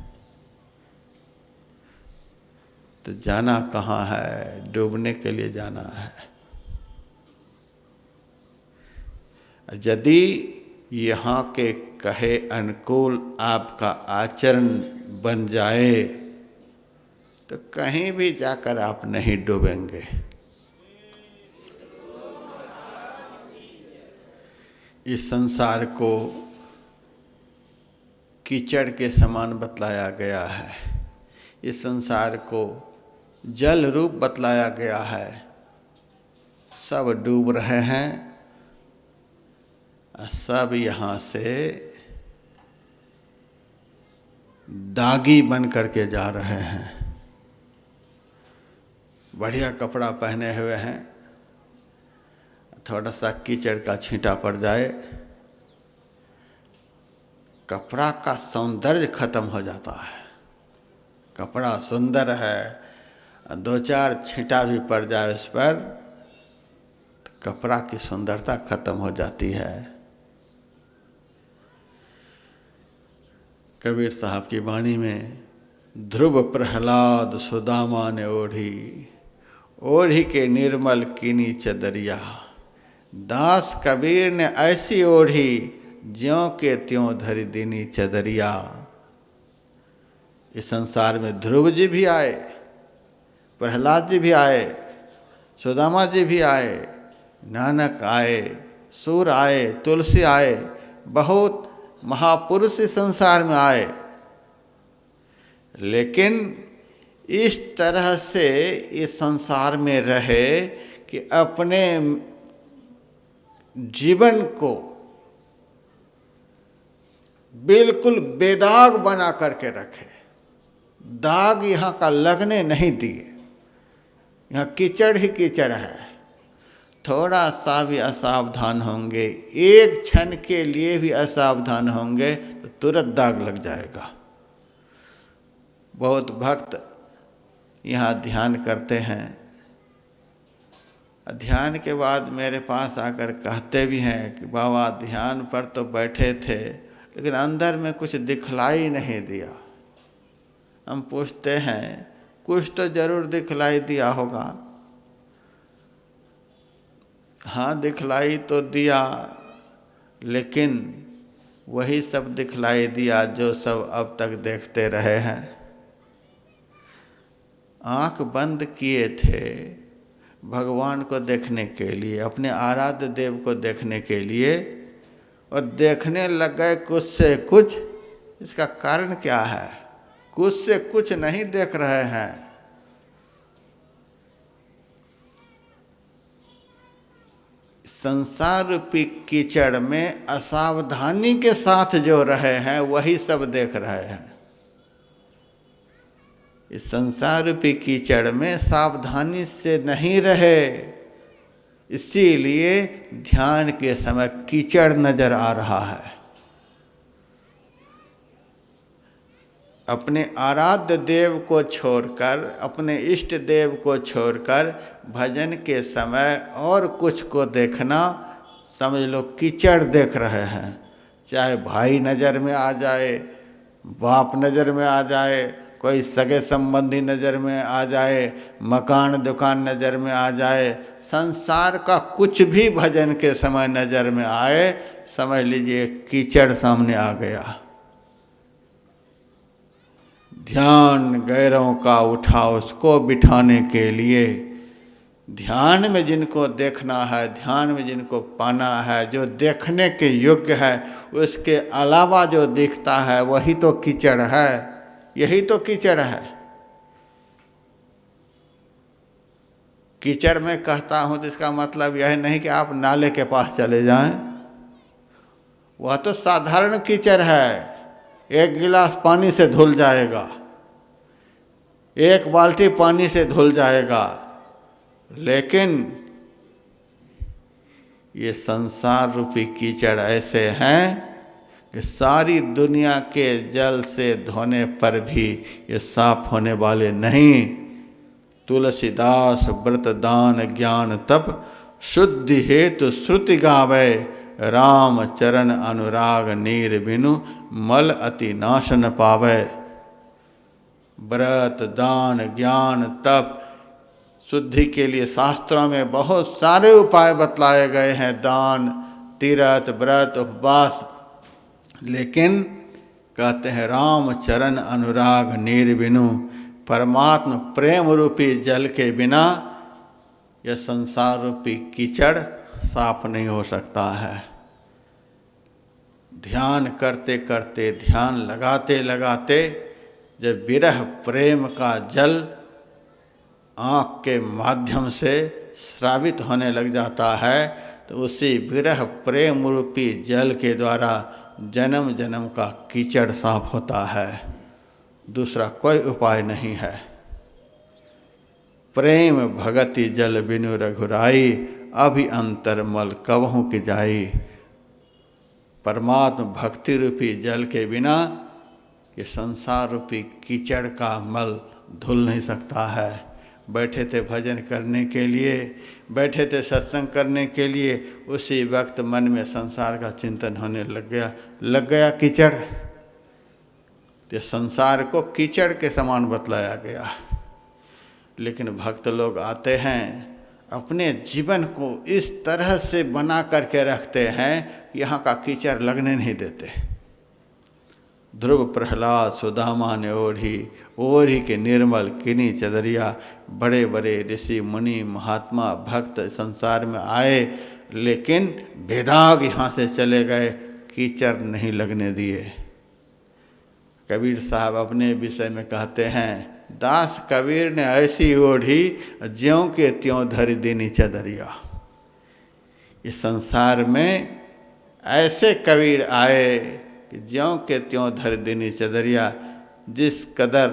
तो जाना कहाँ है? डूबने के लिए जाना है। यदि यहाँ के कहे अनुकूल आपका आचरण बन जाए तो कहीं भी जाकर आप नहीं डूबेंगे। इस संसार को कीचड़ के समान बतलाया गया है, इस संसार को जल रूप बतलाया गया है। सब डूब रहे हैं, सब यहाँ से दागी बन करके जा रहे हैं। बढ़िया कपड़ा पहने हुए हैं, थोड़ा सा कीचड़ का छींटा पड़ जाए, कपड़ा का सौंदर्य खत्म हो जाता है। कपड़ा सुंदर है, 2-4 छींटा भी पड़ जाए उस पर तो कपड़ा की सुंदरता खत्म हो जाती है। कबीर साहब की वाणी में, ध्रुव प्रहलाद सुदामा ने ओढ़ी, ओढ़ी के निर्मल कीनी चदरिया। दास कबीर ने ऐसी ओढ़ी, ज्यों के त्यों धरी दीनी चदरिया। इस संसार में ध्रुव जी भी आए, प्रहलाद जी भी आए, सुदामा जी भी आए, नानक आए, सूर आए, तुलसी आए, बहुत महापुरुष इस संसार में आए। लेकिन इस तरह से इस संसार में रहे कि अपने जीवन को बिल्कुल बेदाग बना करके रखे। दाग यहाँ का लगने नहीं दिए। यहाँ कीचड़ ही कीचड़ है। थोड़ा सा भी असावधान होंगे, एक क्षण के लिए भी असावधान होंगे तो तुरंत दाग लग जाएगा। बहुत भक्त यहाँ ध्यान करते हैं, ध्यान के बाद मेरे पास आकर कहते भी हैं कि बाबा ध्यान पर तो बैठे थे लेकिन अंदर में कुछ दिखलाई नहीं दिया। हम पूछते हैं, कुछ तो जरूर दिखलाई दिया होगा। हाँ, दिखलाई तो दिया, लेकिन वही सब दिखलाई दिया जो सब अब तक देखते रहे हैं। आँख बंद किए थे भगवान को देखने के लिए, अपने आराध्य देव को देखने के लिए, और देखने लग गए कुछ से कुछ। इसका कारण क्या है? कुछ से कुछ नहीं देख रहे हैं। संसार रूपी कीचड़ में असावधानी के साथ जो रहे हैं वही सब देख रहे हैं। इस संसार रूपी कीचड़ में सावधानी से नहीं रहे, इसीलिए ध्यान के समय कीचड़ नजर आ रहा है। अपने आराध्य देव को छोड़कर, अपने इष्ट देव को छोड़कर भजन के समय और कुछ को देखना समझ लो कीचड़ देख रहे हैं, चाहे भाई नज़र में आ जाए, बाप नज़र में आ जाए, कोई सगे संबंधी नज़र में आ जाए, मकान दुकान नज़र में आ जाए, संसार का कुछ भी भजन के समय नज़र में आए, समझ लीजिए कीचड़ सामने आ गया। ध्यान गैरों का उठा उसको बिठाने के लिए। ध्यान में जिनको देखना है, ध्यान में जिनको पाना है, जो देखने के योग्य है, उसके अलावा जो दिखता है वही तो कीचड़ है, यही तो कीचड़ है। कीचड़ में कहता हूँ तो इसका मतलब यह नहीं कि आप नाले के पास चले जाएं, वह तो साधारण कीचड़ है, एक गिलास पानी से धुल जाएगा, एक बाल्टी पानी से धुल जाएगा। लेकिन ये संसार रूपी कीचड़ ऐसे हैं कि सारी दुनिया के जल से धोने पर भी ये साफ होने वाले नहीं। तुलसीदास व्रत दान ज्ञान तप शुद्धि हेतु श्रुति गावे, राम चरण अनुराग नीर बिनु मल अति नाश न पावे। व्रत दान ज्ञान तप शुद्धि के लिए शास्त्रों में बहुत सारे उपाय बतलाए गए हैं, दान, तीर्थ, व्रत, उपवास। लेकिन कहते हैं राम चरण अनुराग नीर बिनु, परमात्मा प्रेम रूपी जल के बिना यह संसार रूपी कीचड़ साफ नहीं हो सकता है। ध्यान करते करते, ध्यान लगाते लगाते जब विरह प्रेम का जल आँख के माध्यम से स्रावित होने लग जाता है, तो उसी विरह प्रेम रूपी जल के द्वारा जन्म जन्म का कीचड़ साफ होता है। दूसरा कोई उपाय नहीं है। प्रेम भगति जल बिनु रघुराई, अभि अंतर मल कबहु की जाई। परमात्मा भक्ति रूपी जल के बिना ये संसार रूपी कीचड़ का मल धुल नहीं सकता है। बैठे थे भजन करने के लिए, बैठे थे सत्संग करने के लिए, उसी वक्त मन में संसार का चिंतन होने लग गया कीचड़। तो संसार को कीचड़ के समान बतलाया गया। लेकिन भक्त लोग आते हैं, अपने जीवन को इस तरह से बना करके रखते हैं, यहाँ का कीचड़ लगने नहीं देते। ध्रुव प्रहलाद सुदामा ने ओढ़ी के निर्मल किनी चदरिया। बड़े बड़े ऋषि मुनि महात्मा भक्त संसार में आए, लेकिन बेदाग यहाँ से चले गए, कीचड़ नहीं लगने दिए। कबीर साहब अपने विषय में कहते हैं, दास कबीर ने ऐसी ओढ़ी ज्यों के त्यों धर दीनी चदरिया। इस संसार में ऐसे कबीर आए कि ज्यों के त्यों धर दीनी चदरिया। जिस कदर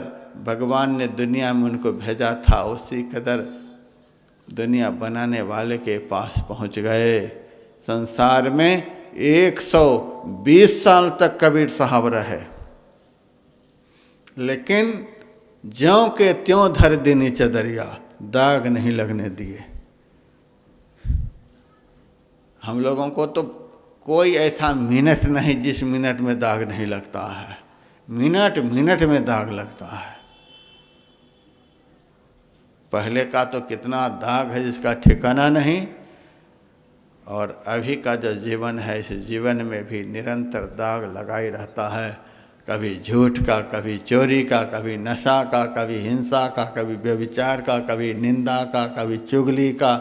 भगवान ने दुनिया में उनको भेजा था, उसी कदर दुनिया बनाने वाले के पास पहुंच गए। संसार में 120 साल तक कबीर साहब रहे, लेकिन ज्यों के त्यों धर दीनी चदरिया, दाग नहीं लगने दिए। हम लोगों को तो कोई ऐसा मिनट नहीं जिस मिनट में दाग नहीं लगता है, मिनट मिनट में दाग लगता है। पहले का तो कितना दाग है जिसका ठिकाना नहीं, और अभी का जो जीवन है, इस जीवन में भी निरंतर दाग लगा ही रहता है। कभी झूठ का, कभी चोरी का, कभी नशा का, कभी हिंसा का, कभी व्यभिचार का, कभी निंदा का, कभी चुगली का,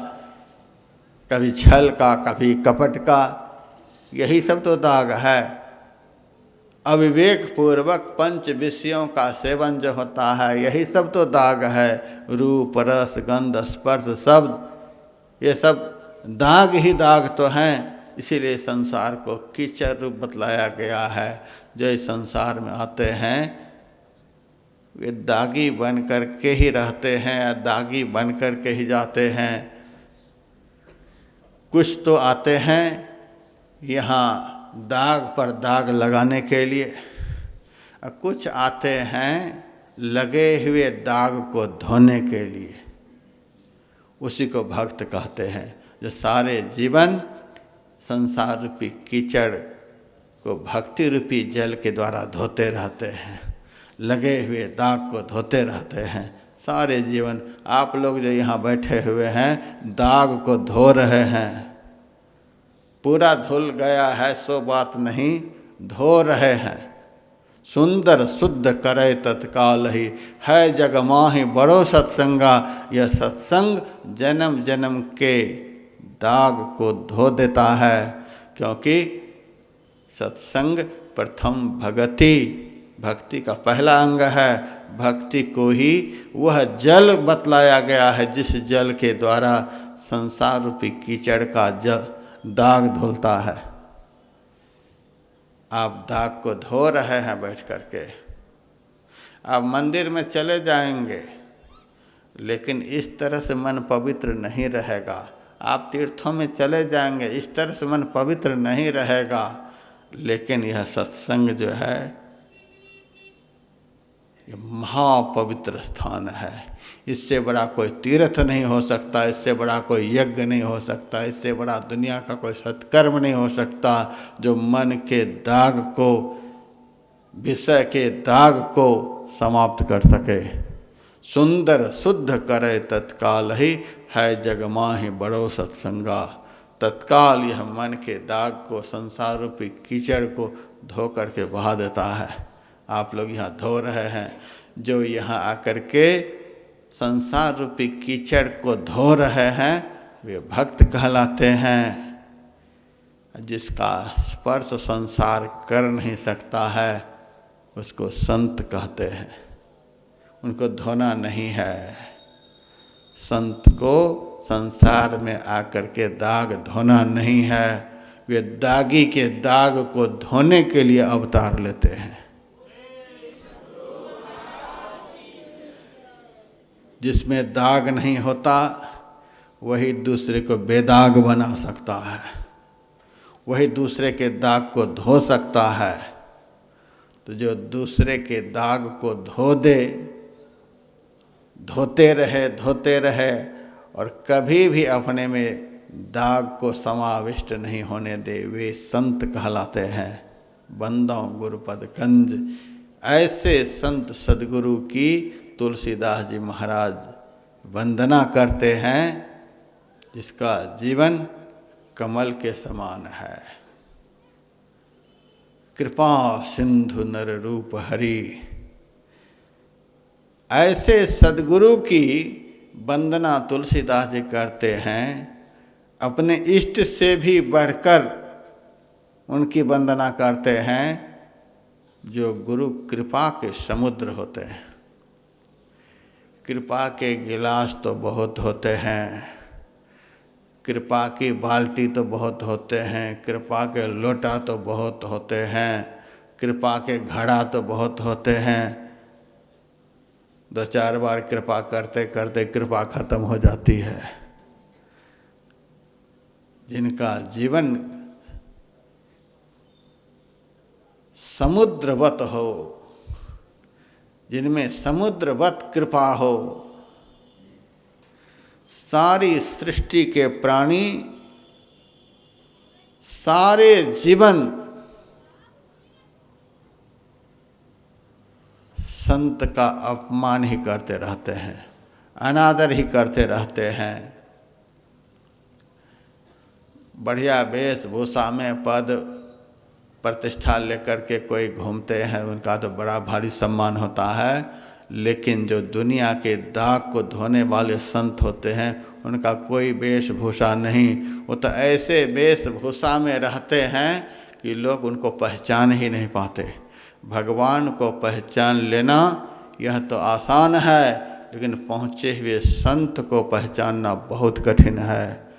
कभी छल का, कभी कपट का। यही सब तो दाग है। अविवेक पूर्वक पंच विषयों का सेवन जो होता है, यही सब तो दाग है। रूप रस गंध स्पर्श शब्द, ये सब दाग ही दाग तो हैं। इसीलिए संसार को कीचड़ रूप बतलाया गया है। जो इस संसार में आते हैं वे दागी बन कर के ही रहते हैं, दागी बन कर के ही जाते हैं। कुछ तो आते हैं यहाँ दाग पर दाग लगाने के लिए, और कुछ आते हैं लगे हुए दाग को धोने के लिए। उसी को भक्त कहते हैं, जो सारे जीवन संसार रूपी कीचड़ को भक्ति रूपी जल के द्वारा धोते रहते हैं, लगे हुए दाग को धोते रहते हैं सारे जीवन। आप लोग जो यहाँ बैठे हुए हैं दाग को धो रहे हैं, पूरा धुल गया है सो बात नहीं, धो रहे हैं। सुंदर शुद्ध करे तत्काल ही, है जग माहि बड़ो सत्संगा। यह सत्संग जन्म जन्म के दाग को धो देता है, क्योंकि सत्संग प्रथम भगति, भक्ति का पहला अंग है। भक्ति को ही वह जल बतलाया गया है जिस जल के द्वारा संसार रूपी कीचड़ का दाग धुलता है। आप दाग को धो रहे हैं बैठ करके। आप मंदिर में चले जाएंगे लेकिन इस तरह से मन पवित्र नहीं रहेगा। आप तीर्थों में चले जाएंगे, इस तरह से मन पवित्र नहीं रहेगा। लेकिन यह सत्संग जो है ये महापवित्र स्थान है। इससे बड़ा कोई तीर्थ नहीं हो सकता, इससे बड़ा कोई यज्ञ नहीं हो सकता, इससे बड़ा दुनिया का कोई सत्कर्म नहीं हो सकता जो मन के दाग को, विषय के दाग को समाप्त कर सके। सुंदर शुद्ध करे तत्काल ही, है जग माहि बड़ो सत्संगा। तत्काल यह मन के दाग को, संसार रूपी कीचड़ को धो करके बहा देता है। आप लोग यहाँ धो रहे हैं, जो यहाँ आकर के संसार रूपी कीचड़ को धो रहे हैं वे भक्त कहलाते हैं। जिसका स्पर्श संसार कर नहीं सकता है उसको संत कहते हैं। उनको धोना नहीं है। संत को संसार में आकर के दाग धोना नहीं है, वे दागी के दाग को धोने के लिए अवतार लेते हैं। जिसमें दाग नहीं होता वही दूसरे को बेदाग बना सकता है, वही दूसरे के दाग को धो सकता है। तो जो दूसरे के दाग को धो दे, धोते रहे और कभी भी अपने में दाग को समाविष्ट नहीं होने दे, वे संत कहलाते हैं। बंदों गुरुपद कंज, ऐसे संत सद्गुरु की तुलसीदास जी महाराज वंदना करते हैं जिसका जीवन कमल के समान है। कृपा सिंधु नर रूप हरि, ऐसे सद्गुरु की वंदना तुलसीदास जी करते हैं। अपने इष्ट से भी बढ़कर उनकी वंदना करते हैं जो गुरु कृपा के समुद्र होते हैं। कृपा के गिलास तो बहुत होते हैं, कृपा की बाल्टी तो बहुत होते हैं, कृपा के लोटा तो बहुत होते हैं, कृपा के घड़ा तो बहुत होते हैं। 2-4 बार कृपा करते करते कृपा खत्म हो जाती है। जिनका जीवन समुद्रवत हो, जिनमें समुद्रवत कृपा हो, सारी सृष्टि के प्राणी, सारे जीवन संत का अपमान ही करते रहते हैं, अनादर ही करते रहते हैं। बढ़िया वेशभूषा में पद प्रतिष्ठा लेकर के कोई घूमते हैं, उनका तो बड़ा भारी सम्मान होता है। लेकिन जो दुनिया के दाग को धोने वाले संत होते हैं उनका कोई वेशभूषा नहीं, वो तो ऐसे वेशभूषा में रहते हैं कि लोग उनको पहचान ही नहीं पाते। भगवान को पहचान लेना यह तो आसान है, लेकिन पहुँचे हुए संत को पहचानना बहुत कठिन है।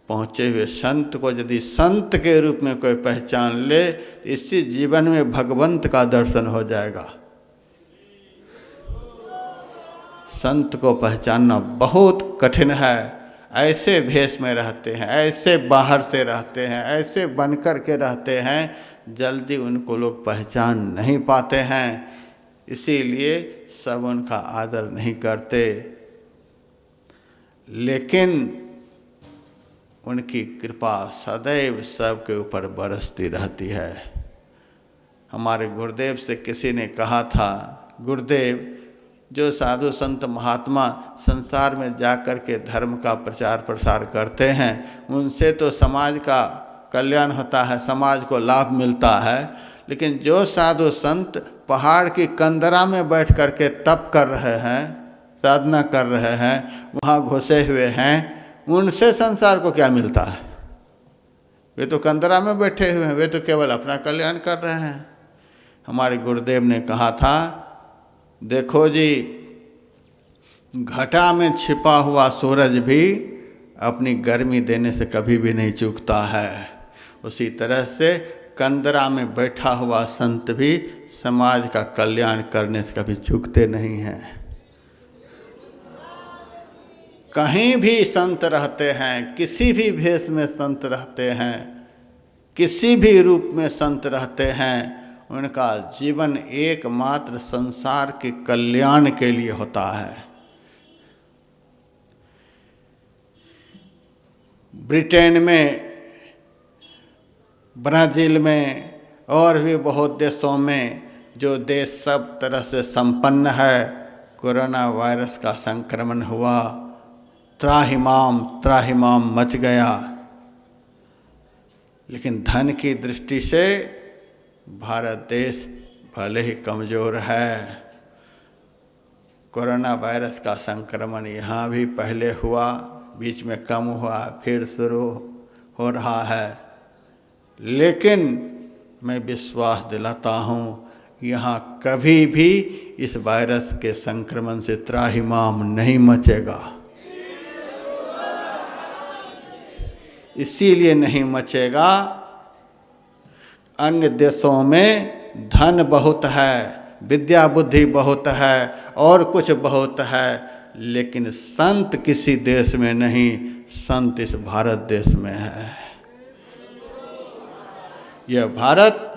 पहुँचे हुए संत को यदि संत के रूप में कोई पहचान ले तो इसी जीवन में भगवंत का दर्शन हो जाएगा। संत को पहचानना बहुत कठिन है। ऐसे भेष में रहते हैं, ऐसे बाहर से रहते हैं, ऐसे बनकर के रहते हैं, जल्दी उनको लोग पहचान नहीं पाते हैं। इसीलिए सब उनका आदर नहीं करते। लेकिन उनकी कृपा सदैव सबके ऊपर बरसती रहती है। हमारे गुरुदेव से किसी ने कहा था, गुरुदेव जो साधु संत महात्मा संसार में जाकर के धर्म का प्रचार प्रसार करते हैं, उनसे तो समाज का कल्याण होता है, समाज को लाभ मिलता है, लेकिन जो साधु संत पहाड़ की कंदरा में बैठ कर के तप कर रहे हैं, साधना कर रहे हैं, वहाँ घुसे हुए हैं, उनसे संसार को क्या मिलता है? वे तो कंदरा में बैठे हुए हैं, वे तो केवल अपना कल्याण कर रहे हैं। हमारे गुरुदेव ने कहा था, देखो जी, घटा में छिपा हुआ सूरज भी अपनी गर्मी देने से कभी भी नहीं चूकता है। उसी तरह से कंदरा में बैठा हुआ संत भी समाज का कल्याण करने से कभी चूकते नहीं हैं। कहीं भी संत रहते हैं, किसी भी भेष में संत रहते हैं, किसी भी रूप में संत रहते हैं, उनका जीवन एकमात्र संसार के कल्याण के लिए होता है। ब्रिटेन में, ब्राज़ील में और भी बहुत देशों में, जो देश सब तरह से संपन्न है, कोरोना वायरस का संक्रमण हुआ, त्राहिमाम मच गया। लेकिन धन की दृष्टि से भारत देश भले ही कमज़ोर है। कोरोना वायरस का संक्रमण यहाँ भी पहले हुआ, बीच में कम हुआ, फिर शुरू हो रहा है, लेकिन मैं विश्वास दिलाता हूँ, यहाँ कभी भी इस वायरस के संक्रमण से त्राहिमाम नहीं मचेगा। इसीलिए नहीं मचेगा, अन्य देशों में धन बहुत है, विद्या बुद्धि बहुत है, और कुछ बहुत है, लेकिन संत किसी देश में नहीं, संत इस भारत देश में है। यह भारत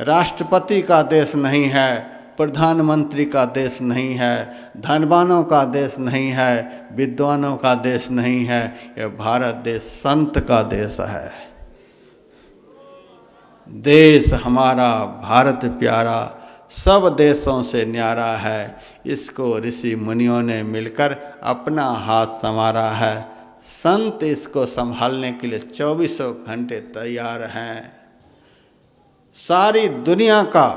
राष्ट्रपति का देश नहीं है, प्रधानमंत्री का देश नहीं है, धनवानों का देश नहीं है, विद्वानों का देश नहीं है। यह भारत देश संत का देश है। देश हमारा भारत प्यारा सब देशों से न्यारा है। इसको ऋषि मुनियों ने मिलकर अपना हाथ संवारा है। संत इसको संभालने के लिए 24 घंटे तैयार हैं। सारी दुनिया का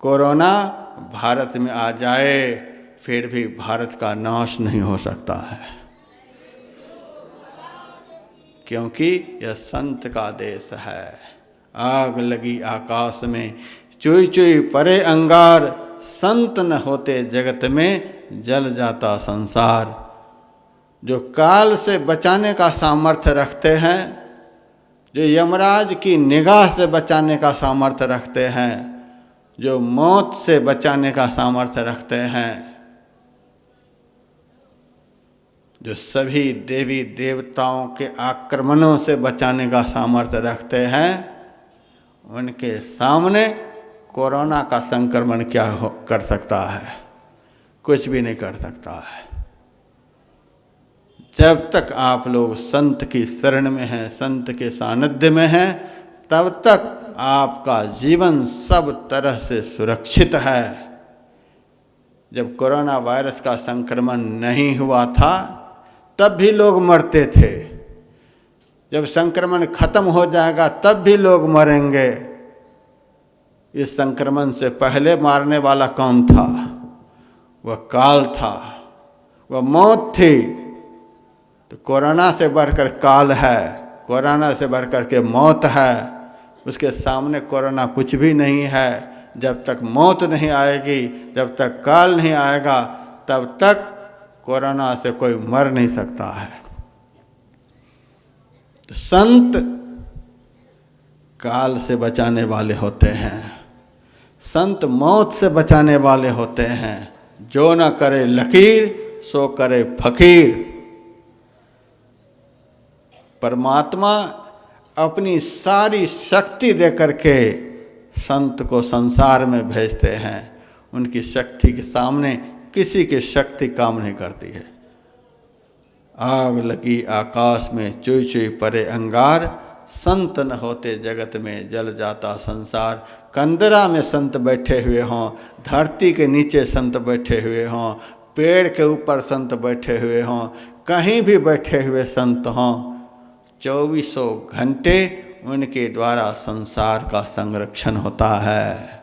कोरोना भारत में आ जाए, फिर भी भारत का नाश नहीं हो सकता है, क्योंकि यह संत का देश है। आग लगी आकाश में, चुई चुई परे अंगार, संत न होते जगत में जल जाता संसार। जो काल से बचाने का सामर्थ्य रखते हैं, जो यमराज की निगाह से बचाने का सामर्थ्य रखते हैं, जो मौत से बचाने का सामर्थ्य रखते हैं, जो सभी देवी देवताओं के आक्रमणों से बचाने का सामर्थ्य रखते हैं, उनके सामने कोरोना का संक्रमण क्या कर सकता है? कुछ भी नहीं कर सकता है। जब तक आप लोग संत की शरण में हैं, संत के सानिध्य में हैं, तब तक आपका जीवन सब तरह से सुरक्षित है। जब कोरोना वायरस का संक्रमण नहीं हुआ था, तब भी लोग मरते थे। जब संक्रमण खत्म हो जाएगा, तब भी लोग मरेंगे। इस संक्रमण से पहले मारने वाला कौन था? वह काल था, वह मौत थी। तो कोरोना से बढ़कर काल है, कोरोना से बढ़कर के मौत है। उसके सामने कोरोना कुछ भी नहीं है। जब तक मौत नहीं आएगी, जब तक काल नहीं आएगा, तब तक कोरोना से कोई मर नहीं सकता है। तो संत काल से बचाने वाले होते हैं, संत मौत से बचाने वाले होते हैं। जो न करे लकीर सो करे फकीर। परमात्मा अपनी सारी शक्ति दे करके संत को संसार में भेजते हैं। उनकी शक्ति के सामने किसी की शक्ति काम नहीं करती है। आग लगी आकाश में चुई चुई परे अंगार, संत न होते जगत में जल जाता संसार। कंदरा में संत बैठे हुए हों, धरती के नीचे संत बैठे हुए हों, पेड़ के ऊपर संत बैठे हुए हों, कहीं भी बैठे हुए संत हों, 24 घंटे उनके द्वारा संसार का संरक्षण होता है,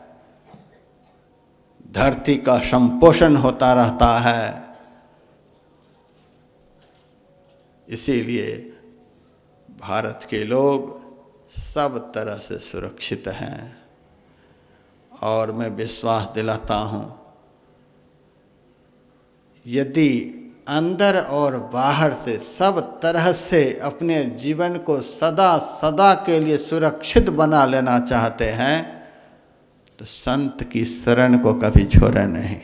धरती का संपोषण होता रहता है। इसीलिए भारत के लोग सब तरह से सुरक्षित हैं। और मैं विश्वास दिलाता हूँ, यदि अंदर और बाहर से सब तरह से अपने जीवन को सदा सदा के लिए सुरक्षित बना लेना चाहते हैं तो संत की शरण को कभी छोड़े नहीं।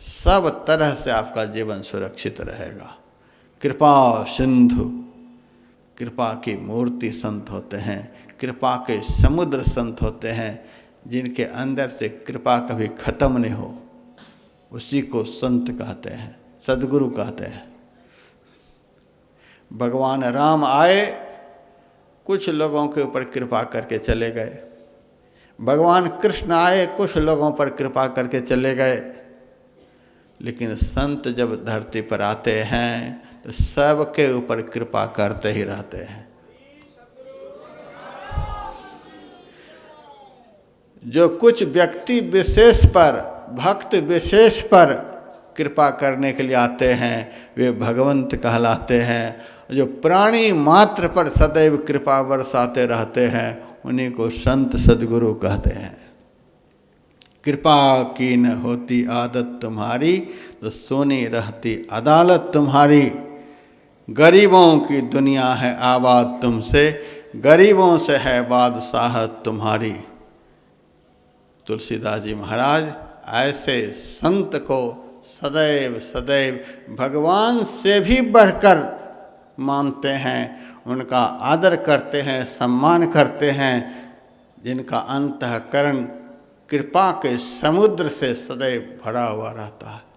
सब तरह से आपका जीवन सुरक्षित रहेगा। कृपा सिंधु, कृपा की मूर्ति संत होते हैं, कृपा के समुद्र संत होते हैं, जिनके अंदर से कृपा कभी खत्म नहीं हो, उसी को संत कहते हैं, सद्गुरु कहते हैं। भगवान राम आए, कुछ लोगों के ऊपर कृपा करके चले गए। भगवान कृष्ण आए, कुछ लोगों पर कृपा करके चले गए। लेकिन संत जब धरती पर आते हैं तो सबके ऊपर कृपा करते ही रहते हैं। जो कुछ व्यक्ति विशेष पर, भक्त विशेष पर कृपा करने के लिए आते हैं वे भगवंत कहलाते हैं। जो प्राणी मात्र पर सदैव कृपा बरसाते रहते हैं उन्हीं को संत सद्गुरु कहते हैं। कृपा की न होती आदत तुम्हारी तो सोनी रहती अदालत तुम्हारी। गरीबों की दुनिया है आबाद तुमसे, गरीबों से है बादशाहत तुम्हारी। तुलसीदास जी महाराज ऐसे संत को सदैव सदैव भगवान से भी बढ़कर मानते हैं, उनका आदर करते हैं, सम्मान करते हैं, जिनका अंतःकरण कृपा के समुद्र से सदैव भरा हुआ रहता है।